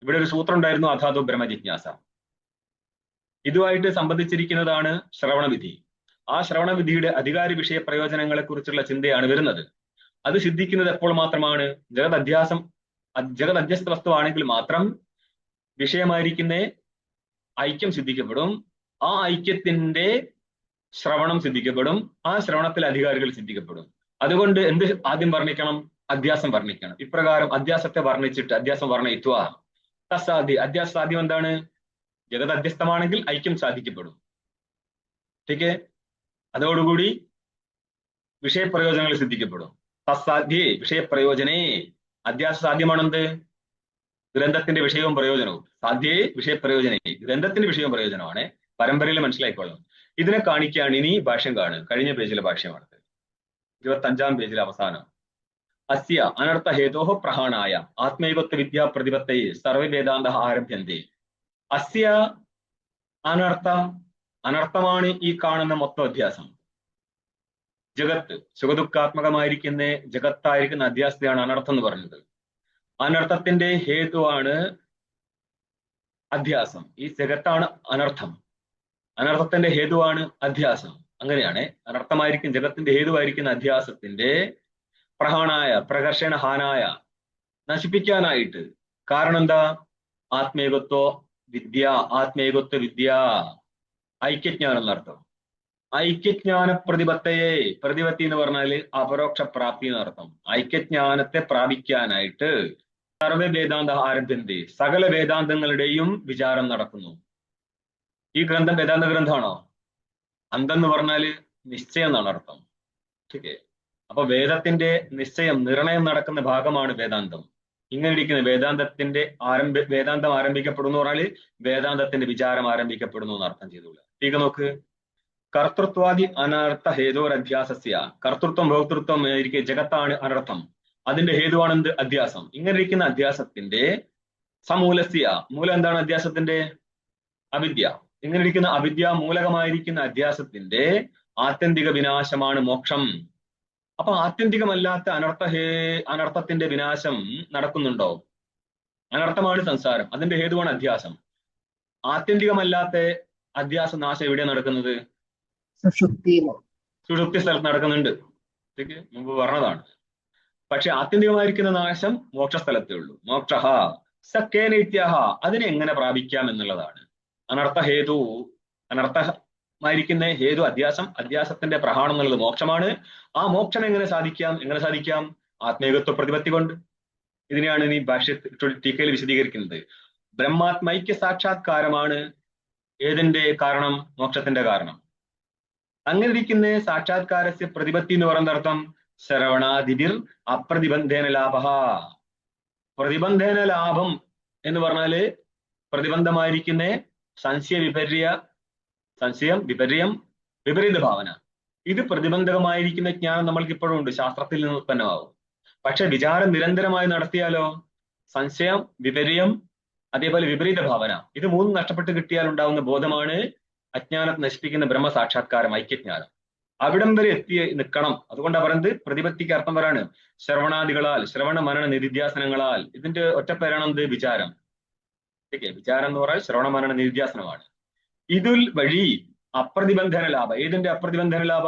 ഇവിടെ ഒരു സൂത്രം ഉണ്ടായിരുന്നു, അഥാതോ ബ്രഹ്മജിജ്ഞാസ. ഇതുമായിട്ട് സംബന്ധിച്ചിരിക്കുന്നതാണ് ശ്രവണവിധി. ആ ശ്രവണവിധിയുടെ അധികാരി വിഷയ പ്രയോജനങ്ങളെ കുറിച്ചുള്ള ചിന്തയാണ് വരുന്നത്. അത് സിദ്ധിക്കുന്നത് എപ്പോൾ മാത്രമാണ്? ജഗത് അധ്യാസം ജഗത് അധ്യസ്ഥ വസ്തുവാണെങ്കിൽ മാത്രം വിഷയമായിരിക്കുന്ന ഐക്യം സിദ്ധിക്കപ്പെടും. ആ ഐക്യത്തിന്റെ ശ്രവണം സിദ്ധിക്കപ്പെടും. ആ ശ്രവണത്തിൽ അധികാരികൾ സിദ്ധിക്കപ്പെടും. അതുകൊണ്ട് എന്ത് ആദ്യം വർണ്ണിക്കണം? അധ്യാസം വർണ്ണിക്കണം. ഇപ്രകാരം അധ്യാസത്തെ വർണ്ണിച്ചിട്ട് അധ്യാസം വർണ്ണയിത്വ തസ്സാധ്യ. അധ്യാസ സാധ്യം എന്താണ്? ജഗത് അധ്യസ്ഥമാണെങ്കിൽ ഐക്യം സാധിക്കപ്പെടും. ठीक അതോടുകൂടി വിഷയപ്രയോജനങ്ങൾ സിദ്ധിക്കപ്പെടും. തസ്സാധ്യേ വിഷയപ്രയോജനേ. അധ്യാസ സാധ്യമാണെന്ത്? ഗ്രന്ഥത്തിന്റെ വിഷയവും പ്രയോജനവും. സാധ്യേ വിഷയപ്രയോജനേ. ഗ്രന്ഥത്തിന്റെ വിഷയവും പ്രയോജനമാണ്. പരമ്പരയിൽ മനസ്സിലായിക്കൊള്ളും. ഇതിനെ കാണിക്കുകയാണ് ഇനി ഭാഷ്യം കാണുക. കഴിഞ്ഞ പേജിലെ ഭാഷ്യമാണത്. 25-ാം പേജിലെ അവസാനം. അസ്യ അനർത്ഥ ഹേതോഹ പ്രഹാണായ ആത്മൈകത്വ വിദ്യാ പ്രതിപത്തയെ സർവവേദാന്ത ആരഭ്യന്തേ. അസ്യ അനർത്ഥ, അനർത്ഥമാണ് ഈ കാണുന്ന മൊത്തം അധ്യാസം. ജഗത്ത് സുഖദുഃഖാത്മകമായിരിക്കുന്ന ജഗത്തായിരിക്കുന്ന അധ്യാസത്തെയാണ് അനർത്ഥം എന്ന് പറഞ്ഞത്. അനർത്ഥത്തിന്റെ ഹേതുവാണ് അധ്യാസം. ഈ ജഗത്താണ് അനർത്ഥം. അനർത്ഥത്തിന്റെ ഹേതുവാണ് അധ്യാസം. അങ്ങനെയാണ് അനർത്ഥമായിരിക്കും ജഗത്തിന്റെ ഹേതുവായിരിക്കുന്ന അധ്യാസത്തിന്റെ പ്രഹാണായ പ്രകർഷണ ഹാനായ നശിപ്പിക്കാനായിട്ട്. കാരണം എന്താ? ആത്മേകത്വ വിദ്യ. ആത്മേകത്വ വിദ്യ ഐക്യജ്ഞാനം എന്നർത്ഥം. ഐക്യജ്ഞാന പ്രതിപത്തയെ, പ്രതിപത്തി എന്ന് പറഞ്ഞാല് അപരോക്ഷ പ്രാപ്തി എന്നർത്ഥം. ഐക്യജ്ഞാനത്തെ പ്രാപിക്കാനായിട്ട് സർവ്വ വേദാന്ത ആരഭ്യന്തേ, സകല വേദാന്തങ്ങളുടെയും വിചാരം നടക്കുന്നു. ഈ ഗ്രന്ഥം വേദാന്ത ഗ്രന്ഥമാണോ? അന്തെന്ന് പറഞ്ഞാല് നിശ്ചയം എന്നാണ് അർത്ഥം. ഓക്കെ. അപ്പൊ വേദത്തിന്റെ നിശ്ചയം, നിർണയം നടക്കുന്ന ഭാഗമാണ് വേദാന്തം. ഇങ്ങനെ ഇരിക്കുന്ന വേദാന്തത്തിന്റെ വേദാന്തം ആരംഭിക്കപ്പെടുന്നു പറഞ്ഞാല് വേദാന്തത്തിന്റെ വിചാരം ആരംഭിക്കപ്പെടുന്നു എന്ന് അർത്ഥം ചെയ്തോളൂ. ടീക്ക നോക്ക്. കർത്തൃത്വാദി അനർത്ഥ ഹേതോരധ്യാസസ്യ. കർത്തൃത്വം ഭോക്തൃത്വം ഇരിക്കെ ജഗത്താണ് അനർത്ഥം. അതിന്റെ ഹേതുവാണ് എന്ത്? അധ്യാസം. ഇങ്ങനെ ഇരിക്കുന്ന അധ്യാസത്തിന്റെ സമൂലസ്യ, മൂലം എന്താണ് അധ്യാസത്തിന്റെ? അവിദ്യ. ഇങ്ങനെ ഇരിക്കുന്ന അവിദ്യ മൂലകമായിരിക്കുന്ന അധ്യാസത്തിന്റെ ആത്യന്തിക വിനാശമാണ് മോക്ഷം. അപ്പൊ ആത്യന്തികമല്ലാത്ത അനർത്ഥത്തിന്റെ വിനാശം നടക്കുന്നുണ്ടോ? അനർത്ഥമാണ് സംസാരം, അതിന്റെ ഹേതുവാണ് അധ്യാസം. ആത്യന്തികമല്ലാത്ത അധ്യാസ നാശം എവിടെയാണ് നടക്കുന്നത്? സുഷുപ്തി സ്ഥലത്ത് നടക്കുന്നുണ്ട്. മുമ്പ് പറഞ്ഞതാണ്. പക്ഷെ ആത്യന്തികമായിരിക്കുന്ന നാശം മോക്ഷസ്ഥലത്തേ ഉള്ളൂ. മോക്ഷ സക്കേന ഇത്യാഹ. അതിനെ എങ്ങനെ പ്രാപിക്കാം എന്നുള്ളതാണ്. അനർത്ഥഹേതു, അനർത്ഥമായിരിക്കുന്ന ഹേതു അധ്യാസം. അധ്യാസത്തിന്റെ പ്രഹാണം എന്നുള്ളത് മോക്ഷമാണ്. ആ മോക്ഷം എങ്ങനെ സാധിക്കാം? എങ്ങനെ സാധിക്കാം? ആത്മേകത്വ പ്രതിപത്തി കൊണ്ട്. ഇതിനെയാണ് ഇനി ഭാഷ്യ ടീക്കയിൽ വിശദീകരിക്കുന്നത്. ബ്രഹ്മാത്മൈക്യ സാക്ഷാത്കാരമാണ് ഏതിന്റെ കാരണം? മോക്ഷത്തിന്റെ കാരണം. അങ്ങനെ ഇരിക്കുന്ന സാക്ഷാത്കാരസ്യ പ്രതിപത്തി എന്ന് പറയുന്ന അർത്ഥം ശ്രവണാദിതിർ അപ്രതിബന്ധേന ലാഭ. പ്രതിബന്ധേന ലാഭം എന്ന് പറഞ്ഞാല് പ്രതിബന്ധമായിരിക്കുന്ന സംശയം, വിപര്യം, വിപരീത ഭാവന. ഇത് പ്രതിബന്ധകമായിരിക്കുന്ന ജ്ഞാനം നമ്മൾക്ക് ഇപ്പോഴും ഉണ്ട്, ശാസ്ത്രത്തിൽ നിന്ന് ഉത്പന്നമാവും. പക്ഷെ വിചാരം നിരന്തരമായി നടത്തിയാലോ സംശയം, വിപര്യം, അതേപോലെ വിപരീത ഭാവന, ഇത് മൂന്നും നഷ്ടപ്പെട്ട് കിട്ടിയാൽ ഉണ്ടാവുന്ന ബോധമാണ് അജ്ഞാനത്തെ നശിപ്പിക്കുന്ന ബ്രഹ്മസാക്ഷാത്കാരം, ഐക്യജ്ഞാനം. അവിടം വരെ എത്തി നിൽക്കണം. അതുകൊണ്ടാണ് പറയുന്നത് പ്രതിപത്തിക്ക് അർത്ഥം പറയാണ് ശ്രവണാദികളാൽ, ശ്രവണ മനന നിധിധ്യാസനങ്ങളാൽ. ഇതിന്റെ ഒറ്റപ്പേരാണ് എന്ത്? വിചാരം. വിചാരം എന്ന് പറഞ്ഞാൽ ശ്രവണ മനന നിധിധ്യാസനമാണ്. ഇതിൽ വഴി അപ്രതിബന്ധന ലാഭ. ഏതിന്റെ അപ്രതിബന്ധന ലാഭ?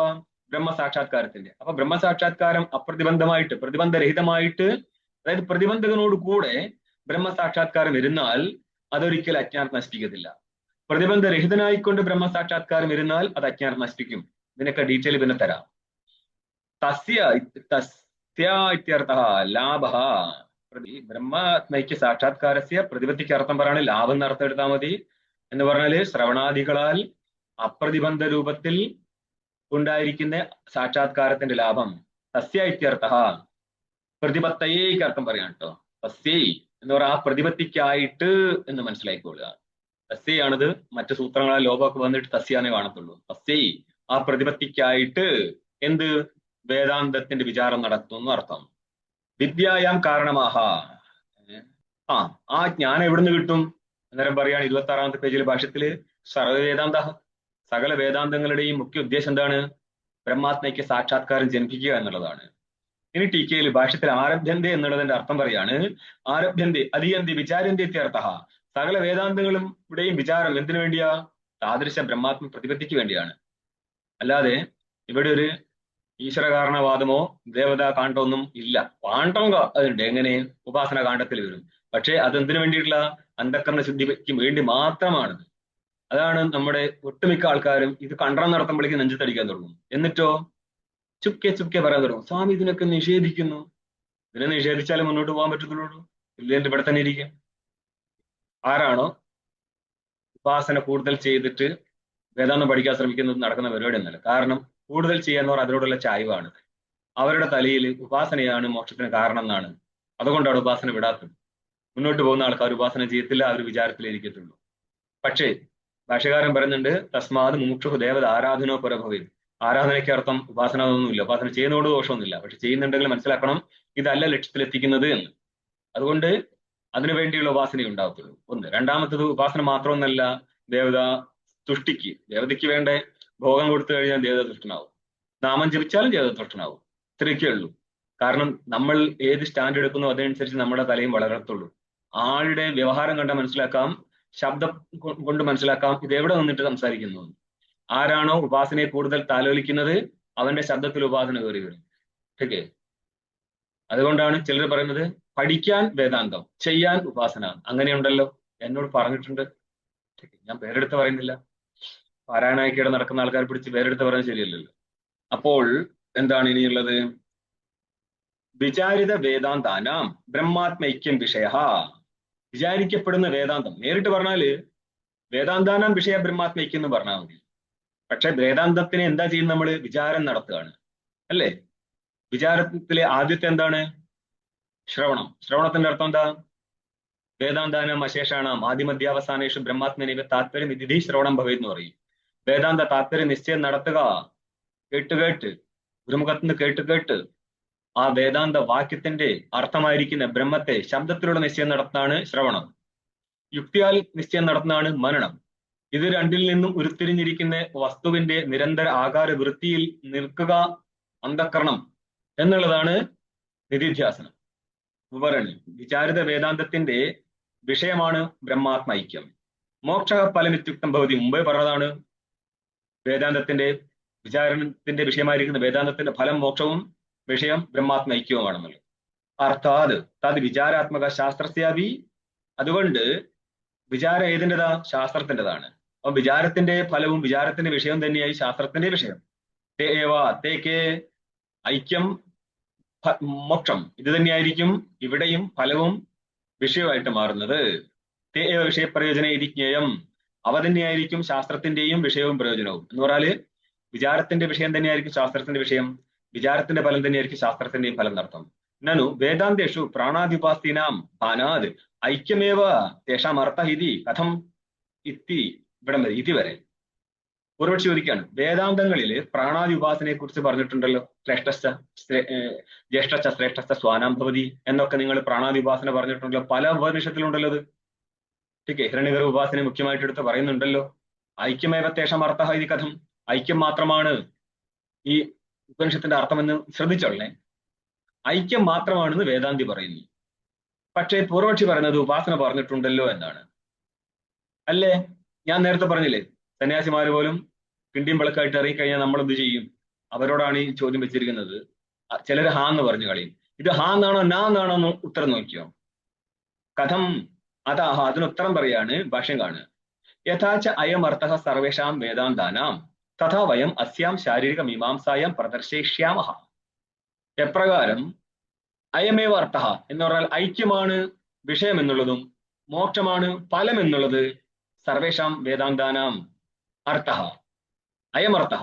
ബ്രഹ്മസാക്ഷാത്കാരത്തിന്റെ. അപ്പൊ ബ്രഹ്മസാക്ഷാത്കാരം അപ്രതിബന്ധമായിട്ട്, പ്രതിബന്ധരഹിതമായിട്ട്, അതായത് പ്രതിബന്ധകനോട് കൂടെ ബ്രഹ്മസാക്ഷാത്കാരം ഇരുന്നാൽ അതൊരിക്കൽ അജ്ഞാനം നശിപ്പിക്കത്തില്ല. പ്രതിബന്ധരഹിതനായിക്കൊണ്ട് ബ്രഹ്മസാക്ഷാത്കാരം ഇരുന്നാൽ അത് അജ്ഞാനം നശിപ്പിക്കും. ഇതിനൊക്കെ ഡീറ്റെയിൽ പിന്നെ തരാം. തസ്യ ലാഭ. ബ്രഹ്മാത്മൈക്യ സാക്ഷാത്കാരസ്യ പ്രതിപത്തിക്ക് അർത്ഥം പറയാണ് ലാഭം എന്നർത്ഥം എടുത്താൽ മതി. എന്ന് പറഞ്ഞാല് ശ്രവണാദികളാൽ അപ്രതിബന്ധ രൂപത്തിൽ ഉണ്ടായിരിക്കുന്ന സാക്ഷാത്കാരത്തിന്റെ ലാഭം. തസ്യ ഇത്യർത്ഥ പ്രതിപത്തയേക്ക് അർത്ഥം പറയാൻ കേട്ടോ. തസ്യൈ എന്ന് പറഞ്ഞാൽ ആ പ്രതിപത്തിക്കായിട്ട് എന്ന് മനസ്സിലാക്കിക്കൊള്ളുക. തസ്യയാണിത്. മറ്റു സൂത്രങ്ങളാൽ ലോപമൊക്കെ വന്നിട്ട് തസ്യാനെ കാണത്തുള്ളൂ. തസ്യൈ ആ പ്രതിപത്തിക്കായിട്ട് എന്ത്? വേദാന്തത്തിന്റെ വിചാരം നടത്തുന്നു അർത്ഥം. വിദ്യായാം കാരണമാഹ. ആ ജ്ഞാനം എവിടുന്ന് കിട്ടും? അന്നേരം പറയാണ് 26-ാമത്തെ പേജിലെ ഭാഷ്യത്തില് സർവവേദാന്ത, സകല വേദാന്തങ്ങളുടെയും മുഖ്യ ഉദ്ദേശം എന്താണ്? ബ്രഹ്മാത്മയ്ക്ക് സാക്ഷാത്കാരം ജനിപ്പിക്കുക എന്നുള്ളതാണ്. ഇനി ടീക്കയിൽ ഭാഷ്യത്തിൽ ആരഭ്യന്തേ എന്നുള്ളതിന്റെ അർത്ഥം പറയാണ് ആരഭ്യന്തേ അധിയന്തി വിചാര്യന്തി ഇത്യർത്ഥ. സകല വേദാന്തങ്ങളും ഇവിടെയും വിചാരം എന്തിനു വേണ്ടിയാ? താദൃശ ബ്രഹ്മാത്മ പ്രതിപത്തിക്ക് വേണ്ടിയാണ്. അല്ലാതെ ഇവിടെ ഒരു ഈശ്വരകാരണവാദമോ ദേവതാ കാണ്ഡമൊന്നും ഇല്ല. കാണ്ഡം അതുണ്ട്, എങ്ങനെ ഉപാസന കാണ്ഡത്തിൽ വരും. പക്ഷെ അതെന്തിനു വേണ്ടിയിട്ടുള്ള അന്ധക്കരണ ശുദ്ധിക്ക് വേണ്ടി മാത്രമാണ്. അതാണ് നമ്മുടെ ഒട്ടുമിക്ക ആൾക്കാരും ഇത് കണ്ഠം നടത്തുമ്പോഴേക്കും നെഞ്ചത്തടിക്കാൻ തുടങ്ങും. എന്നിട്ടോ ചുക്കെ ചുക്കെ പറയാൻ തുടങ്ങും, സ്വാമി ഇതിനൊക്കെ നിഷേധിക്കുന്നു. ഇതിനെ നിഷേധിച്ചാലേ മുന്നോട്ട് പോകാൻ പറ്റത്തുള്ളൂ, ഇല്ലെങ്കിൽ ഇവിടെ തന്നെ ഇരിക്കും. ആരാണോ ഉപാസന കൂടുതൽ ചെയ്തിട്ട് വേദാന്തം പഠിക്കാൻ ശ്രമിക്കുന്നത് നടക്കുന്ന പരിപാടി ഒന്നല്ല. കാരണം കൂടുതൽ ചെയ്യാന്നവർ അതിനോടുള്ള ചായ്വാണ്. അവരുടെ തലയിൽ ഉപാസനയാണ് മോക്ഷത്തിന് കാരണം എന്നാണ്. അതുകൊണ്ടാണ് ഉപാസന വിടാത്തത്. മുന്നോട്ട് പോകുന്ന ആൾക്കാർ ഉപാസന ചെയ്യത്തില്ല, അവർ വിചാരത്തിലിരിക്കത്തുള്ളൂ. പക്ഷേ ഭാഷകാരൻ പറയുന്നുണ്ട്, തസ്മാത് മുമുക്ഷു ദേവത ആരാധനോ പുരഭവി. ആരാധനയ്ക്ക് അർത്ഥം ഉപാസന ഒന്നുമില്ല, ഉപാസന ചെയ്യുന്നതോട് ദോഷമൊന്നുമില്ല. പക്ഷെ ചെയ്യുന്നുണ്ടെങ്കിൽ മനസ്സിലാക്കണം ഇതല്ല ലക്ഷ്യത്തിലെത്തിക്കുന്നത് എന്ന്. അതുകൊണ്ട് അതിനു വേണ്ടിയുള്ള ഉപാസന ഉണ്ടാകത്തുള്ളൂ. ഒന്ന്. രണ്ടാമത്തത്, ഉപാസന മാത്രമൊന്നല്ല, ദേവത തുഷ്ടിക്ക്, ദേവതയ്ക്ക് വേണ്ട ഭോഗം കൊടുത്തു കഴിഞ്ഞാൽ ദേവത തുഷ്ടനാവും. നാമം ജപിച്ചാലും ദേവത തുഷ്ടനാവും. ഇത്രയൊക്കെ ഉള്ളൂ. കാരണം നമ്മൾ ഏത് സ്റ്റാൻഡ് എടുക്കുന്നു അതനുസരിച്ച് നമ്മുടെ തലയും വളരത്തുള്ളൂ. ആളുടെ വ്യവഹാരം കണ്ടാൽ മനസ്സിലാക്കാം, ശബ്ദം കൊണ്ട് മനസ്സിലാക്കാം ഇത് എവിടെ നിന്നിട്ട് സംസാരിക്കുന്നു. ആരാണോ ഉപാസനയെ കൂടുതൽ താലോലിക്കുന്നത് അവന്റെ ശബ്ദത്തിൽ ഉപാസന കയറി വരും. ഓക്കെ. അതുകൊണ്ടാണ് ചിലർ പറയുന്നത് പഠിക്കാൻ വേദാന്തം, ചെയ്യാൻ ഉപാസന. അങ്ങനെയുണ്ടല്ലോ, എന്നോട് പറഞ്ഞിട്ടുണ്ട്. ഞാൻ പേരെടുത്ത് പറയുന്നില്ല. പാരായണായിക്കേടെ നടക്കുന്ന ആൾക്കാർ പിടിച്ച് പേരെടുത്ത് പറയുന്നത് ശരിയല്ലല്ലോ. അപ്പോൾ എന്താണ് ഇനിയുള്ളത്? വിചാരിത വേദാന്താനാം ബ്രഹ്മാത്മൈക്യം വിഷയ. വിചാരിക്കപ്പെടുന്ന വേദാന്തം നേരിട്ട് പറഞ്ഞാല് വേദാന്താനാം വിഷയ ബ്രഹ്മാത്മൈക്യം എന്ന് പറഞ്ഞാൽ മതി. പക്ഷെ വേദാന്തത്തിന് എന്താ ചെയ്യുന്നത്? നമ്മൾ വിചാരം നടത്തുകയാണ്, അല്ലേ? വിചാരത്തിലെ ആദ്യത്തെ എന്താണ്? ശ്രവണം. ശ്രവണത്തിന്റെ അർത്ഥം എന്താ? വേദാന്താനം അശേഷാണാം ആദിമധ്യാവസാനേഷു ബ്രഹ്മാത്മനൈവ താത്പര്യം വിധി ശ്രവണം ഭവേത് എന്ന് പറയും. വേദാന്ത താത്പര്യ നിശ്ചയം നടത്തുക. കേട്ട് ഗുരുമുഖത്തുനിന്ന് കേട്ട് ആ വേദാന്ത വാക്യത്തിന്റെ അർത്ഥമായിരിക്കുന്ന ബ്രഹ്മത്തെ ശബ്ദത്തിലൂടെ നിശ്ചയം നടത്തുന്നതാണ് ശ്രവണം. യുക്തിയാൽ നിശ്ചയം നടത്തുന്നതാണ് മനനം. ഇത് രണ്ടിൽ നിന്നും ഉരുത്തിരിഞ്ഞിരിക്കുന്ന വസ്തുവിന്റെ നിരന്തര ആകാര വൃത്തിയിൽ നിൽക്കുക, അന്ധക്കരണം എന്നുള്ളതാണ് നിധിധ്യാസനം. വിവരണി. വിചാരിത വേദാന്തത്തിന്റെ വിഷയമാണ് ബ്രഹ്മാത്മൈക്യം. മോക്ഷ ഫലമിത്യുക്തം ഭവതി. മുമ്പേ പറഞ്ഞതാണ്, വേദാന്തത്തിന്റെ വിചാരണത്തിന്റെ വിഷയമായിരിക്കുന്ന വേദാന്തത്തിന്റെ ഫലം മോക്ഷവും വിഷയം ബ്രഹ്മാത്മൈക്യവുമാണെന്നുള്ളത്. അർത്ഥാത് തത് വിചാരാത്മക ശാസ്ത്രസ്യാപി. അതുകൊണ്ട് വിചാരം ഏതിൻ്റെതാ? ശാസ്ത്രത്തിൻ്റെതാണ്. അപ്പൊ വിചാരത്തിന്റെ ഫലവും വിചാരത്തിന്റെ വിഷയം തന്നെയായി ശാസ്ത്രത്തിന്റെ വിഷയം. തേക്കേ ഐക്യം മോക്ഷം. ഇത് തന്നെയായിരിക്കും ഇവിടെയും ഫലവും വിഷയമായിട്ട് മാറുന്നത്. തേ വിഷയപ്രയോജന ഇരിജ്ഞേയം. അവ തന്നെയായിരിക്കും ശാസ്ത്രത്തിന്റെയും വിഷയവും പ്രയോജനവും. എന്ന് പറഞ്ഞാല് വിചാരത്തിന്റെ വിഷയം തന്നെയായിരിക്കും ശാസ്ത്രത്തിന്റെ വിഷയം, വിചാരത്തിന്റെ ഫലം തന്നെയായിരിക്കും ശാസ്ത്രത്തിന്റെയും ഫലം നടത്തും. നനു വേദാന്തേഷു പ്രാണാധിപാസ്തീനാം ഭാനാത് ഐക്യമേവ തേഷാം അർത്ഥ ഇതി കഥം ഇത്തി. ഇവിടം വരെ, ഇതുവരെ പൂർവക്ഷി ചോദിക്കുകയാണ്, വേദാന്തങ്ങളിൽ പ്രാണാദി ഉപാസനയെ കുറിച്ച് പറഞ്ഞിട്ടുണ്ടല്ലോ. ജ്യേഷ്ഠ ശ്രേഷ്ഠ സ്വാനാം ഭവതി എന്നൊക്കെ നിങ്ങൾ പ്രാണാദി ഉപാസന പറഞ്ഞിട്ടുണ്ടല്ലോ. പല ഉപനിഷത്തിലുണ്ടല്ലോ അത്. ठीक है. ഹിരണ്യഗർഭ ഉപാസന മുഖ്യമായിട്ട് എടുത്ത് പറയുന്നുണ്ടല്ലോ. ഐക്യമേവ തേഷാം അർത്ഥ ഇതി കഥം. ഐക്യം മാത്രമാണ് ഈ ഉപനിഷത്തിന്റെ അർത്ഥമെന്ന് ശ്രദ്ധിച്ചോളേ. ഐക്യം മാത്രമാണെന്ന് വേദാന്തി പറയുന്നു. പക്ഷേ പൂർവക്ഷി പറയുന്നത് ഉപാസന പറഞ്ഞിട്ടുണ്ടല്ലോ എന്നാണ്. അല്ലേ? ഞാൻ നേരത്തെ പറഞ്ഞില്ലേ, സന്യാസിമാര് പോലും കിണ്ടിയും വിളക്കായിട്ട് ഇറങ്ങിക്കഴിഞ്ഞാൽ നമ്മൾ എന്ത് ചെയ്യും? അവരോടാണ് ഈ ചോദ്യം വെച്ചിരിക്കുന്നത്. ചിലർ ഹാ എന്ന് പറഞ്ഞു കളയും. ഇത് ഹാ എന്നാണോ നാ എന്നാണോ എന്ന് ഉത്തരം നോക്കിയോ? കഥം അതാ അതിനുത്തരം പറയാണ് ഭാഷ്യം കാണുക. യഥാച്ച അയം അർത്ഥ സർവേഷാം വേദാന്താനാം തഥാ വയം അസ്യാം ശാരീരിക മീമാംസായം പ്രദർശയിഷ്യാമ. എപ്രകാരം അയമേവ അർത്ഥ എന്ന് പറഞ്ഞാൽ ഐക്യമാണ് വിഷയം എന്നുള്ളതും മോക്ഷമാണ് ഫലം എന്നുള്ളത് സർവേഷാം വേദാന്താനാം അർത്ഥ അയമർത്ഥ.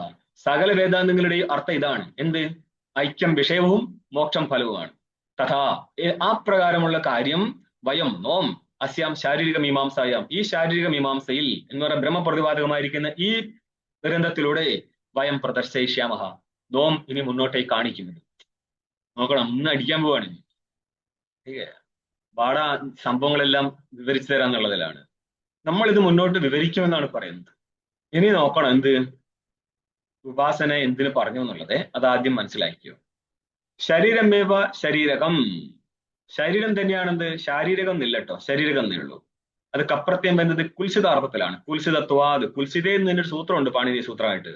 സകല വേദാന്തങ്ങളുടെയും അർത്ഥം ഇതാണ്. എന്ത്? ഐക്യം വിഷയവും മോക്ഷം ഫലവുമാണ്. തഥാ ആ പ്രകാരമുള്ള കാര്യം വയം നോം അസ്യാം ശാരീരിക മീമാംസായാം, ഈ ശാരീരിക മീമാംസയിൽ എന്ന് പറയുന്ന ബ്രഹ്മപ്രതിപാദകമായിരിക്കുന്ന ഈ ഗ്രന്ഥത്തിലൂടെ വയം പ്രദർശയിഷ്യാമഹ, നോം ഇനി മുന്നോട്ടേക്ക് കാണിക്കുന്നത്. നോക്കണം, ഇന്ന് അടിക്കാൻ പോവാണ്. പാട സംഭവങ്ങളെല്ലാം വിവരിച്ചു തരാന്നുള്ളതിലാണ്. നമ്മൾ ഇത് മുന്നോട്ട് വിവരിക്കുമെന്നാണ് പറയുന്നത്. ഇനി നോക്കണം എന്ത് ഉപാസന എന്തിനു പറഞ്ഞു എന്നുള്ളത് അതാദ്യം മനസ്സിലാക്കിയോ. ശരീരമേവ ശരീരകം. ശരീരം തന്നെയാണെന്ത്? ശാരീരകം എന്നില്ല കേട്ടോ, ശരീരകം എന്നേ ഉള്ളൂ. അത് കപ്രത്യം വരുന്നത് കുൽസിതാർത്ഥത്തിലാണ്. കുൽസിതത്വാത് കുൽസിതേ എന്നൊരു സൂത്രമുണ്ട് പാണിനി സൂത്രമായിട്ട്.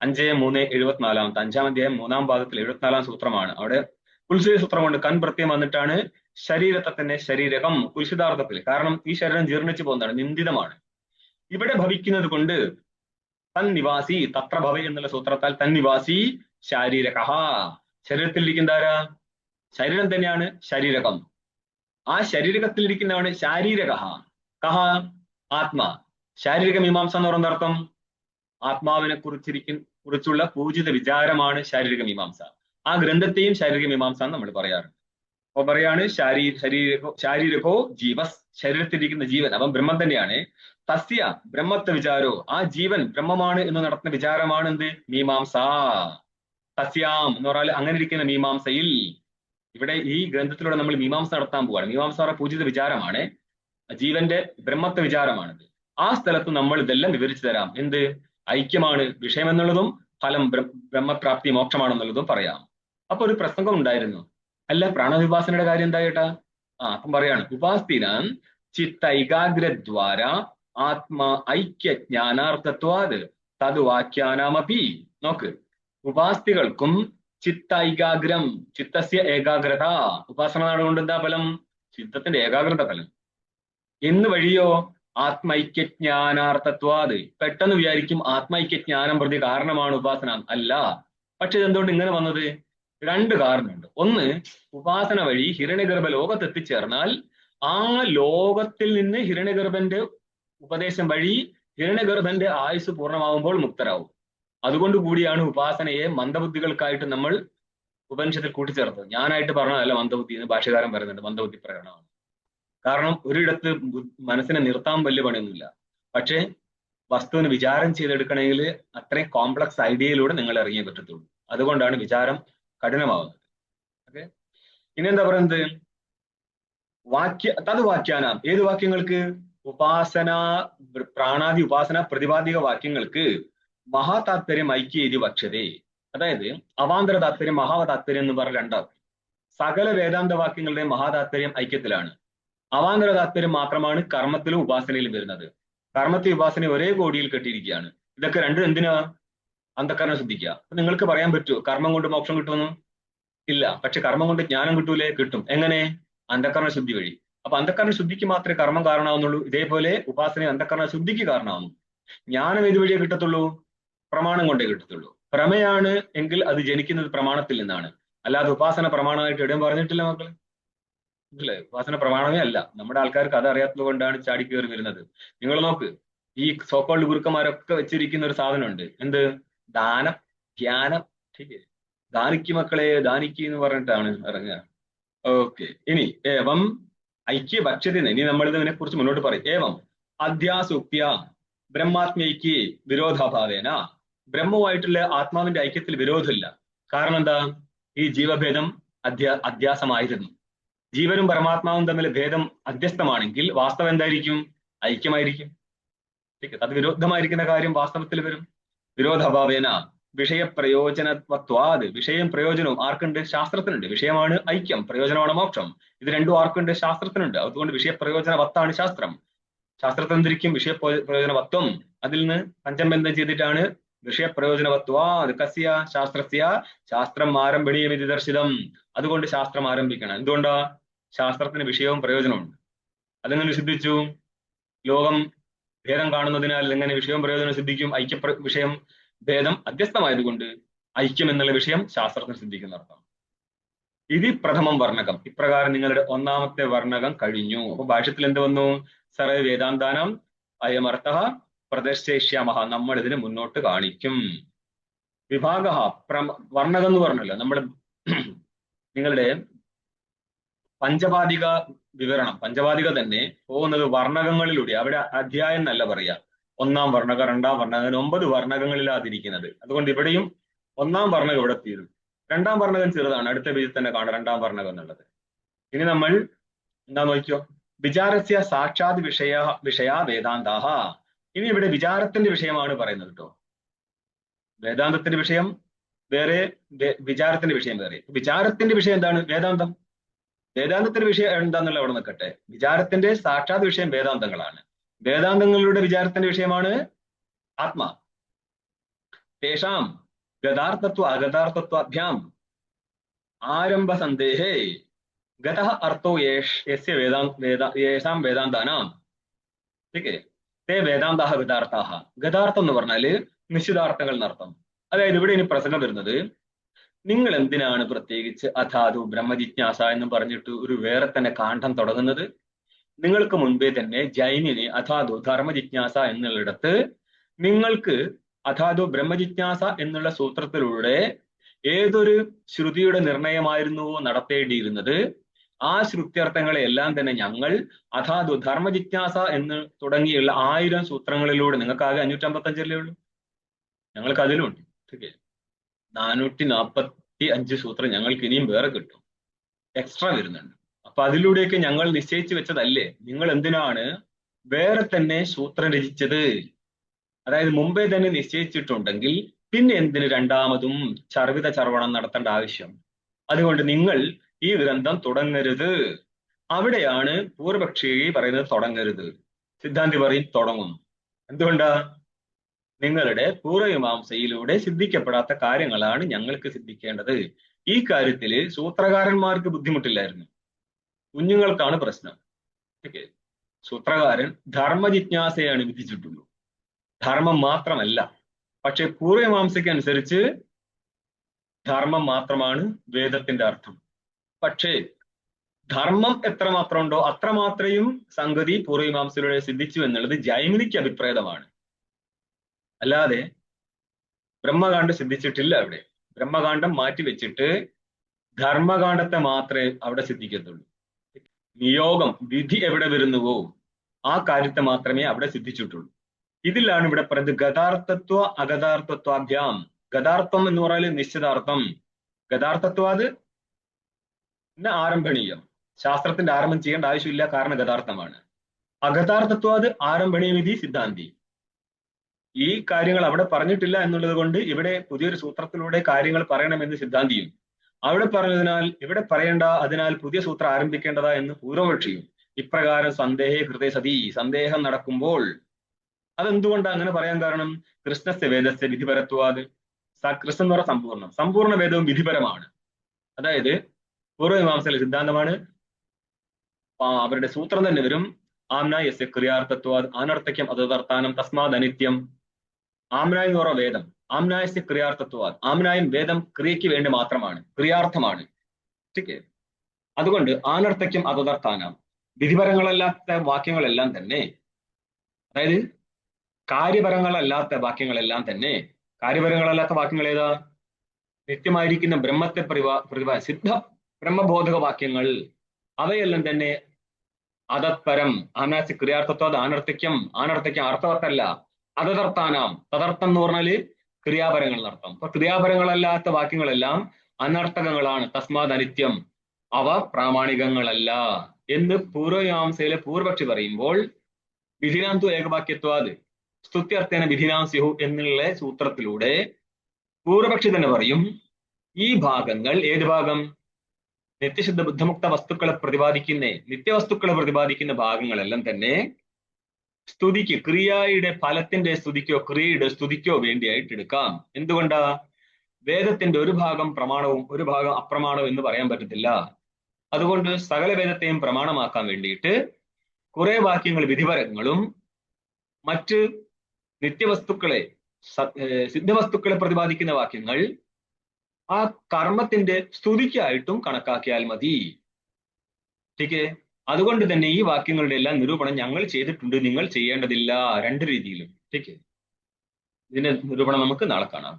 5:3 അഞ്ചാം അധ്യായം 3-ാം ഭാഗത്തിൽ 74-ാം സൂത്രമാണ്. അവിടെ കുൽസിത സൂത്രം കൊണ്ട് കൺ പ്രത്യം വന്നിട്ടാണ് ശരീരത്തെ തന്നെ ശരീരകം കുൽസിതാർത്ഥത്തിൽ. കാരണം ഈ ശരീരം ജീർണിച്ചു പോകുന്നതാണ്, നിന്ദിതമാണ്. ഇവിടെ ഭവിക്കുന്നത് കൊണ്ട് തന്നിവാസി തത്ര ഭവ എന്നുള്ള സൂത്രത്താൽ തന്നിവാസി ശാരീരക, ശരീരത്തിലിരിക്കുന്ന ആരാ? ശരീരം തന്നെയാണ് ശരീരകം. ആ ശരീരകത്തിലിരിക്കുന്നതാണ് ശാരീരക. കഹ ആത്മാ. ശാരീരിക മീമാംസ എന്ന് പറയുന്ന അർത്ഥം ആത്മാവിനെ കുറിച്ചുള്ള പൂജിത വിചാരമാണ് ശാരീരിക മീമാംസ. ആ ഗ്രന്ഥത്തെയും ശാരീരിക മീമാംസ എന്ന് നമ്മൾ പറയാറുണ്ട്. അപ്പൊ പറയാണ് ശാരീരകോ ജീവസ്, ശരീരത്തിലിരിക്കുന്ന ജീവൻ അവൻ ബ്രഹ്മം തന്നെയാണ്. തസ്യ ബ്രഹ്മത്വ വിചാരോ, ആ ജീവൻ ബ്രഹ്മമാണ് എന്ന് നടത്തുന്ന വിചാരമാണ് എന്ത്? മീമാംസ. തസ്യാം എന്ന് പറഞ്ഞാൽ അങ്ങനെ ഇരിക്കുന്ന മീമാംസയിൽ. ഇവിടെ ഈ ഗ്രന്ഥത്തിലൂടെ നമ്മൾ മീമാംസ നടത്താൻ പോവാണ്. മീമാംസ പറഞ്ഞ പൂജിത വിചാരമാണ്, ജീവന്റെ ബ്രഹ്മത്വ വിചാരമാണിത്. ആ സ്ഥലത്ത് നമ്മൾ ഇതെല്ലാം വിവരിച്ചു തരാം. എന്ത്? ഐക്യമാണ് വിഷയം എന്നുള്ളതും ഫലം ബ്രഹ്മപ്രാപ്തി മോക്ഷമാണെന്നുള്ളതും പറയാം. അപ്പൊ ഒരു പ്രസംഗം ഉണ്ടായിരുന്നു. അല്ല, പ്രാണവിഭാസനയുടെ കാര്യം എന്താ കേട്ടാ? അപ്പം പറയാണ്, ഉപാസ്തിനാം ചിത്തൈകാഗ്രദ്വാര ആത്മാ ഐക്യജ്ഞാനാർത്ഥത്വാത് തത് വാക്യാനാമപി. നോക്ക്, ഉപാസ്തികൾക്കും ചിത്തൈകാഗ്രം, ചിത്തസ്യ ഏകാഗ്രത, ഉപാസന നാടുകൊണ്ട് എന്താ ഫലം? ചിത്തത്തിന്റെ ഏകാഗ്രത ഫലം. എന്ന് വഴിയോ ആത്മൈക്യജ്ഞാനാർത്ഥത്വാത്. പെട്ടെന്ന് വിചാരിക്കും ആത്മൈക്യജ്ഞാനം പ്രതി കാരണമാണ് ഉപാസന. അല്ല. പക്ഷെ ഇതെന്തുകൊണ്ട് ഇങ്ങനെ വന്നത്? രണ്ട് കാരണമുണ്ട്. ഒന്ന്, ഉപാസന വഴി ഹിരണ്യഗർഭ ലോകത്ത് എത്തിച്ചേർന്നാൽ ആ ലോകത്തിൽ നിന്ന് ഹിരണ്യഗർഭന്റെ ഉപദേശം വഴി ഹിരണ്യഗർഭന്റെ ആയുസ് പൂർണ്ണമാവുമ്പോൾ മുക്തരാവും. അതുകൊണ്ട് കൂടിയാണ് ഉപാസനയെ മന്ദബുദ്ധികൾക്കായിട്ട് നമ്മൾ ഉപനിഷത്തിൽ കൂട്ടിച്ചേർത്തത്. ഞാനായിട്ട് പറഞ്ഞതല്ല മന്ദബുദ്ധി എന്ന് ഭാഷ്യകാരൻ പറയുന്നുണ്ട്. മന്ദബുദ്ധി പ്രകടനമാണ്. കാരണം ഒരിടത്ത് മനസ്സിനെ നിർത്താൻ വലിയ പണിയൊന്നുമില്ല. പക്ഷെ വസ്തുവിന് വിചാരം ചെയ്തെടുക്കണമെങ്കിൽ അത്രയും കോംപ്ലക്സ് ഐഡിയയിലൂടെ നിങ്ങൾ ഇറങ്ങിയേ പറ്റത്തുള്ളൂ. അതുകൊണ്ടാണ് വിചാരം കഠിനമാവുന്നത്. ഓക്കെ, ഇനി എന്താ പറയുന്നത്? തത് വാക്യാനാം. ഏത് വാക്യങ്ങൾക്ക്? ഉപാസന പ്രാണാദി ഉപാസന പ്രതിപാദിക വാക്യങ്ങൾക്ക് മഹാതാത്പര്യം ഐക്യേതി വക്ഷതേ. അതായത് അവാന്തര താത്പര്യം മഹാതാത്പര്യം എന്ന് പറഞ്ഞ രണ്ടാവും. സകല വേദാന്ത വാക്യങ്ങളുടെ മഹാതാത്പര്യം ഐക്യത്തിലാണ്. അവാന്തര താത്പര്യം മാത്രമാണ് കർമ്മത്തിലും ഉപാസനയിലും വരുന്നത്. കർമ്മത്തെ ഉപാസന ഒരേ കോടിയിൽ കെട്ടിയിരിക്കുകയാണ്. ഇതൊക്കെ രണ്ടും എന്തിനാ? അന്ധക്കരണം ശുദ്ധിക്കുക. അപ്പൊ നിങ്ങൾക്ക് പറയാൻ പറ്റുമോ കർമ്മം കൊണ്ട് മോക്ഷം കിട്ടുമെന്ന്? ഇല്ല. പക്ഷെ കർമ്മം കൊണ്ട് ജ്ഞാനം കിട്ടൂലേ? കിട്ടും. എങ്ങനെ? അന്ധക്കരണ ശുദ്ധി വഴി. അപ്പൊ അന്ധക്കരണ ശുദ്ധിക്ക് മാത്രമേ കർമ്മം കാരണമാവുന്നുള്ളൂ. ഇതേപോലെ ഉപാസന അന്ധക്കരണ ശുദ്ധിക്ക് കാരണമാവുന്നു. ജ്ഞാനം ഏത് വഴിയേ കിട്ടത്തുള്ളൂ? പ്രമാണം കൊണ്ടേ കിട്ടത്തുള്ളൂ. പ്രമേയാണ് എങ്കിൽ അത് ജനിക്കുന്നത് പ്രമാണത്തിൽ നിന്നാണ്. അല്ലാതെ ഉപാസന പ്രമാണമായിട്ട് എവിടെയും പറഞ്ഞിട്ടില്ല മക്കളെ. അല്ലേ? ഉപാസന പ്രമാണമേ അല്ല. നമ്മുടെ ആൾക്കാർക്ക് അത് അറിയാത്തത് കൊണ്ടാണ് ചാടിക്കേറി വരുന്നത്. നിങ്ങൾ നോക്ക്, ഈ സോക്കോൾഡ് ഗുരുക്കന്മാരൊക്കെ വെച്ചിരിക്കുന്ന ഒരു സാധനമുണ്ട്. എന്ത്? ദാനം, ധ്യാനം. ദാനിക്ക് മക്കളെ, ദാനിക്ക് എന്ന് പറഞ്ഞിട്ടാണ് ഇറങ്ങുക. ഓക്കെ, ഇനി ഏവം ഐക്യ ഭക്ഷ്യത്തിന്. ഇനി നമ്മൾ ഇതിനെ കുറിച്ച് മുന്നോട്ട് പറയും. ഏവം അധ്യാസുക്തിയ ബ്രഹ്മാത്മൈക്യ വിരോധാഭാവേന. ബ്രഹ്മവുമായിട്ടുള്ള ആത്മാവിന്റെ ഐക്യത്തിൽ വിരോധമില്ല. കാരണം എന്താ? ഈ ജീവഭേദം അധ്യാസമായിരുന്നു. ജീവനും പരമാത്മാവും തമ്മിൽ ഭേദം അധ്യസ്ഥമാണെങ്കിൽ വാസ്തവം എന്തായിരിക്കും? ഐക്യമായിരിക്കും. അത് വിരോധമായിരിക്കുന്ന കാര്യം വാസ്തവത്തിൽ വരും. വിരോധാഭാവേന വിഷയപ്രയോജനത്വാത്. വിഷയം പ്രയോജനവും ആർക്കുണ്ട്? ശാസ്ത്രത്തിനുണ്ട്. വിഷയമാണ് ഐക്യം, പ്രയോജനമാണ് മോക്ഷം. ഇത് രണ്ടും ആർക്കുണ്ട്? ശാസ്ത്രത്തിനുണ്ട്. അതുകൊണ്ട് വിഷയപ്രയോജനവത്താണ് ശാസ്ത്രം. ശാസ്ത്രത്തിൽ എന്തിരിക്കും? വിഷയപ്രയോജനവത്വം. അതിൽ നിന്ന് പഞ്ചംബന്ധം ചെയ്തിട്ടാണ് വിഷയപ്രയോജനവത്വാത് കസ്യ ശാസ്ത്രസ്യ ശാസ്ത്രം ആരംഭണീയമിതി ദർശിതം. അതുകൊണ്ട് ശാസ്ത്രം ആരംഭിക്കണം. എന്തുകൊണ്ടാ? ശാസ്ത്രത്തിന് വിഷയവും പ്രയോജനമുണ്ട്. അതെങ്ങനെ സിദ്ധിച്ചു? ലോകം ഭേദം കാണുന്നതിനാൽ എങ്ങനെ വിഷയവും പ്രയോജനം സിദ്ധിക്കും? വിഷയം ഭേദം അധ്യസ്ഥമായതുകൊണ്ട് ഐക്യം എന്നുള്ള വിഷയം ശാസ്ത്രത്തിന് സിദ്ധിക്കുന്ന അർത്ഥം. ഇത് പ്രഥമം വർണ്ണകം. ഇപ്രകാരം നിങ്ങളുടെ ഒന്നാമത്തെ വർണ്ണകം കഴിഞ്ഞു. അപ്പൊ ഭാഷ്യത്തിൽ എന്ത് വന്നു? സർവ വേദാന്താനം അയമർത്ഥ പ്രദർശയിഷ്യാമഹ. നമ്മൾ ഇതിന് മുന്നോട്ട് കാണിക്കും. വിഭാഗ വർണ്ണകം എന്ന് പറഞ്ഞല്ലോ. നമ്മൾ നിങ്ങളുടെ പഞ്ചപാദിക വിവരണം, പഞ്ചപാദിക തന്നെ പോകുന്നത് വർണ്ണകങ്ങളിലൂടെ. അവിടെ അധ്യായം എന്നല്ല പറയാ. ഒന്നാം വർണ്ണക, രണ്ടാം വർണ്ണക, 9 വർണ്ണകങ്ങളിലാതിരിക്കുന്നത്. അതുകൊണ്ട് ഇവിടെയും ഒന്നാം വർണ്ണകം ഇവിടെ തീരും. രണ്ടാം വർണ്ണകം ചെറുതാണ്. അടുത്ത പേജിൽ തന്നെ കാണാം രണ്ടാം വർണ്ണകം എന്നുള്ളത്. ഇനി നമ്മൾ എന്താ നോക്കിയോ? വിചാരസ്യ സാക്ഷാത് വിഷയ വേദാന്താഹ. ഇനി ഇവിടെ വിചാരത്തിന്റെ വിഷയമാണ് പറയുന്നത് കേട്ടോ. വേദാന്തത്തിന്റെ വിഷയം വേറെ, വിചാരത്തിന്റെ വിഷയം വേറെ. വിചാരത്തിന്റെ വിഷയം എന്താണ്? വേദാന്തം. വേദാന്തത്തിന്റെ വിഷയം എന്താന്നുള്ള അവിടെ നിൽക്കട്ടെ. വിചാരത്തിന്റെ സാക്ഷാത് വിഷയം വേദാന്തങ്ങളാണ്. വേദാന്തങ്ങളുടെ വിചാരത്തിന്റെ വിഷയമാണ് ആത്മാ. തേഷാം ഗതാർത്ഥത്വ അഗതാർത്ഥത്വാഭ്യാം ആരംഭ സന്ദേഹേ ഗതഃ അർത്ഥോ യസ്യ യേഷാം വേദാന്താനാം തേ വേദാന്താഹ ഗതാർത്ഥാഹ. ഗതാർത്ഥം എന്ന് പറഞ്ഞാല് നിശ്ചിതാർത്ഥങ്ങൾ എന്നർത്ഥം. അതായത് ഇവിടെ ഇനി പ്രസംഗം വരുന്നത്, നിങ്ങൾ എന്തിനാണ് പ്രത്യേകിച്ച് അഥാതു ബ്രഹ്മജിജ്ഞാസ എന്ന് പറഞ്ഞിട്ട് ഒരു വേറെ തന്നെ കാണ്ഡം തുടങ്ങുന്നത്? നിങ്ങൾക്ക് മുൻപേ തന്നെ ജൈനിന് അഥാതു ധർമ്മജിജ്ഞാസ എന്നുള്ളിടത്ത് നിങ്ങൾക്ക് അഥാതു ബ്രഹ്മജിജ്ഞാസ എന്നുള്ള സൂത്രത്തിലൂടെ ഏതൊരു ശ്രുതിയുടെ നിർണയമായിരുന്നുവോ നടത്തേണ്ടിയിരുന്നത്, ആ ശ്രുത്യർത്ഥങ്ങളെ എല്ലാം തന്നെ ഞങ്ങൾ അഥാതു ധർമ്മജിജ്ഞാസ എന്ന് തുടങ്ങിയുള്ള 1000 സൂത്രങ്ങളിലൂടെ, നിങ്ങൾക്ക് ആകെ 555 ഉള്ളൂ, ഞങ്ങൾക്ക് അതിലുണ്ട്. 445 സൂത്രം ഞങ്ങൾക്ക് ഇനിയും വേറെ കിട്ടും, എക്സ്ട്രാ വരുന്നുണ്ട്. അപ്പൊ അതിലൂടെയൊക്കെ ഞങ്ങൾ നിശ്ചയിച്ചു വെച്ചതല്ലേ, നിങ്ങൾ എന്തിനാണ് വേറെ തന്നെ സൂത്രം രചിച്ചത്? അതായത് മുമ്പേ തന്നെ നിശ്ചയിച്ചിട്ടുണ്ടെങ്കിൽ പിന്നെ എന്തിന് രണ്ടാമതും ചർവിത ചർവണം നടത്തേണ്ട ആവശ്യം? അതുകൊണ്ട് നിങ്ങൾ ഈ ഗ്രന്ഥം തുടങ്ങരുത്. അവിടെയാണ് പൂർവപക്ഷി പറയുന്നത് തുടങ്ങരുത്, സിദ്ധാന്തി പറയും തുടങ്ങും. എന്തുകൊണ്ടാ? നിങ്ങളുടെ പൂർവമീമാംസയിലൂടെ സിദ്ധിക്കപ്പെടാത്ത കാര്യങ്ങളാണ് ഞങ്ങൾക്ക് സിദ്ധിക്കേണ്ടത്. ഈ കാര്യത്തില് സൂത്രകാരന്മാർക്ക് ബുദ്ധിമുട്ടില്ലായിരുന്നു, കുഞ്ഞുങ്ങൾക്കാണ് പ്രശ്നം. സൂത്രകാരൻ ധർമ്മജിജ്ഞാസയാണ് വിധിച്ചിട്ടുള്ളൂ, ധർമ്മം മാത്രമല്ല. പക്ഷെ പൂർവമീമാംസയ്ക്ക് അനുസരിച്ച് ധർമ്മം മാത്രമാണ് വേദത്തിന്റെ അർത്ഥം. പക്ഷേ ധർമ്മം എത്രമാത്രം ഉണ്ടോ അത്രമാത്രയും സംഗതി പൂർവമീമാംസയിലൂടെ സിദ്ധിച്ചു എന്നുള്ളത് ജൈമിനിക്ക് അഭിപ്രേതമാണ്. അല്ലാതെ ബ്രഹ്മകാന്ഡം സിദ്ധിച്ചിട്ടില്ല. അവിടെ ബ്രഹ്മകാന്ഡം മാറ്റിവെച്ചിട്ട് ധർമ്മകാന്ഡത്തെ മാത്രമേ അവിടെ സിദ്ധിക്കത്തുള്ളൂ. നിയോഗം, വിധി എവിടെ വരുന്നുവോ ആ കാര്യത്തെ മാത്രമേ അവിടെ സിദ്ധിച്ചിട്ടുള്ളൂ. ഇതിലാണ് ഇവിടെ പറയുന്നത് ഗതാർത്ഥത്വ അഗതാർത്ഥത്വാഭ്യാം. ഗതാർത്ഥം എന്ന് പറഞ്ഞാൽ നിശ്ചിതാർത്ഥം, ഗതാർത്ഥത്വാത് ആരംഭണീയം, ശാസ്ത്രത്തിന്റെ ആരംഭം ചെയ്യേണ്ട ആവശ്യമില്ല, കാരണം ഗതാർത്ഥമാണ്. അഗതാർത്ഥത്വാത് ആരംഭണീയം ഇതി സിദ്ധാന്തി. ഈ കാര്യങ്ങൾ അവിടെ പറഞ്ഞിട്ടില്ല എന്നുള്ളത് കൊണ്ട് ഇവിടെ പുതിയൊരു സൂത്രത്തിലൂടെ കാര്യങ്ങൾ പറയണമെന്ന് സിദ്ധാന്തിയും, അവിടെ പറഞ്ഞതിനാൽ ഇവിടെ പറയേണ്ട, അതിനാൽ പുതിയ സൂത്രം ആരംഭിക്കേണ്ടതാ എന്ന് പൂർവപക്ഷിയും. ഇപ്രകാരം സന്ദേഹേ ഹൃദയ സതി, സന്ദേഹം നടക്കുമ്പോൾ അതെന്തുകൊണ്ടാണ് അങ്ങനെ പറയാൻ കാരണം? കൃഷ്ണസ്യ വേദസ്യ വിധിപരത്വാത്. കൃഷ്ണൻ എന്ന് പറഞ്ഞ സമ്പൂർണ്ണം, സമ്പൂർണ്ണ വേദവും വിധിപരമാണ്. അതായത് പൂർവമീമാംസയിലെ സിദ്ധാന്തമാണ്, അവരുടെ സൂത്രം തന്നെ വരും ആംനായസ്യ ക്രിയാർത്ഥത്വാത് അനർത്ഥക്യം അതർത്ഥനം തസ്മാത് അനിത്യം. ആംനായ എന്ന് പറഞ്ഞ വേദം, ആംനായസ്യ ക്രിയാർത്ഥത്വാത്, ആംനായം വേദം ക്രിയയ്ക്ക് വേണ്ടി മാത്രമാണ്, ക്രിയാർത്ഥമാണ്. അതുകൊണ്ട് അനർത്ഥക്യം അതർത്ഥനം, വിധിപരങ്ങളല്ലാത്ത വാക്യങ്ങളെല്ലാം തന്നെ, അതായത് കാര്യപരങ്ങളല്ലാത്ത വാക്യങ്ങളെല്ലാം തന്നെ, കാര്യപരങ്ങളല്ലാത്ത വാക്യങ്ങൾ ഏതാ? നിത്യമായിരിക്കുന്ന ബ്രഹ്മത്തെ സിദ്ധ ബ്രഹ്മബോധക വാക്യങ്ങൾ, അവയെല്ലാം തന്നെ അതത്പരം ആനാസ്യ ക്രിയാർത്ഥത്വം അനർത്ഥക്യം, അനർത്ഥക്യം അർത്ഥവത്തല്ല, അതതർത്ഥാനാം, തദർത്ഥം എന്ന് പറഞ്ഞാല് ക്രിയാപരങ്ങൾ എന്നർത്ഥം. അപ്പൊ ക്രിയാപരങ്ങളല്ലാത്ത വാക്യങ്ങളെല്ലാം അനർത്ഥകങ്ങളാണ്, തസ്മാത് അനിത്യം, അവ പ്രാമാണികങ്ങളല്ല എന്ന് പൂർവമീമാംസയിലെ പൂർവപക്ഷി പറയുമ്പോൾ, വിധിനാന്തു ഏകവാക്യത്വാത് സ്തുത്യർത്ഥേന വിധിനാം സ്യുഹു എന്നുള്ള സൂത്രത്തിലൂടെ പൂർവപക്ഷി തന്നെ പറയും, ഈ ഭാഗങ്ങൾ, ഏത് ഭാഗം? നിത്യശുദ്ധ ബുദ്ധമുക്ത വസ്തുക്കളെ പ്രതിപാദിക്കുന്ന, നിത്യവസ്തുക്കളെ പ്രതിപാദിക്കുന്ന ഭാഗങ്ങളെല്ലാം തന്നെ സ്തുതിക്ക്, ക്രിയയുടെ ഫലത്തിന്റെ സ്തുതിക്കോ ക്രിയയുടെ സ്തുതിക്കോ വേണ്ടിയായിട്ട് എടുക്കാം. എന്തുകൊണ്ടാ? വേദത്തിന്റെ ഒരു ഭാഗം പ്രമാണവും ഒരു ഭാഗം അപ്രമാണവും എന്ന് പറയാൻ പറ്റത്തില്ല. അതുകൊണ്ട് സകല വേദത്തെയും പ്രമാണമാക്കാൻ വേണ്ടിയിട്ട് കുറെ വാക്യങ്ങൾ വിധിപരങ്ങളും മറ്റ് നിത്യവസ്തുക്കളെ, സിദ്ധവസ്തുക്കളെ പ്രതിപാദിക്കുന്ന വാക്യങ്ങൾ ആ കർമ്മത്തിന്റെ സ്തുതിക്കായിട്ടും കണക്കാക്കിയാൽ മതി. ടീക്കേ? അതുകൊണ്ട് തന്നെ ഈ വാക്യങ്ങളുടെ എല്ലാം നിരൂപണം ഞങ്ങൾ ചെയ്തിട്ടുണ്ട്, നിങ്ങൾ ചെയ്യേണ്ടതില്ല, രണ്ട് രീതിയിലും. ടീക്കേ? ഇതിന്റെ നിരൂപണം നമുക്ക് നാളെ കാണാം.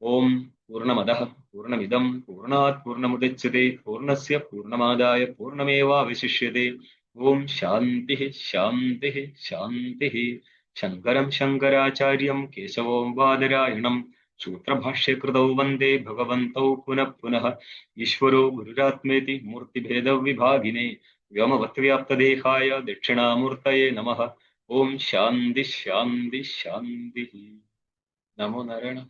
ഓം പൂർണ്ണമദഃ പൂർണ്ണമിദം പൂർണ്ണാത് പൂർണ്ണമുദച്യതേ പൂർണ്ണസ്യ പൂർണ്ണമാദായ പൂർണ്ണമേവാവശിഷ്യതേ. ഓം ശാന്തി ശാന്തി ശാന്തി. ശങ്കരം ശങ്കരാചാര്യം കേശവം ബാദരായണം സൂത്രഭാഷ്യകൃതൗ വന്ദേ ഭഗവന്തൗ പുനഃ പുനഃ. ഈശ്വരോ ഗുരുരാത്മേതി മൂർത്തിഭേദവിഭാഗിനേ വ്യോമവത്വ്യാപ്തദേഹായ ദക്ഷിണാമൂർത്തയേ നമഃ. ഓം ശാന്തി ശാന്തി ശാന്തി. നമോ നാരായണ.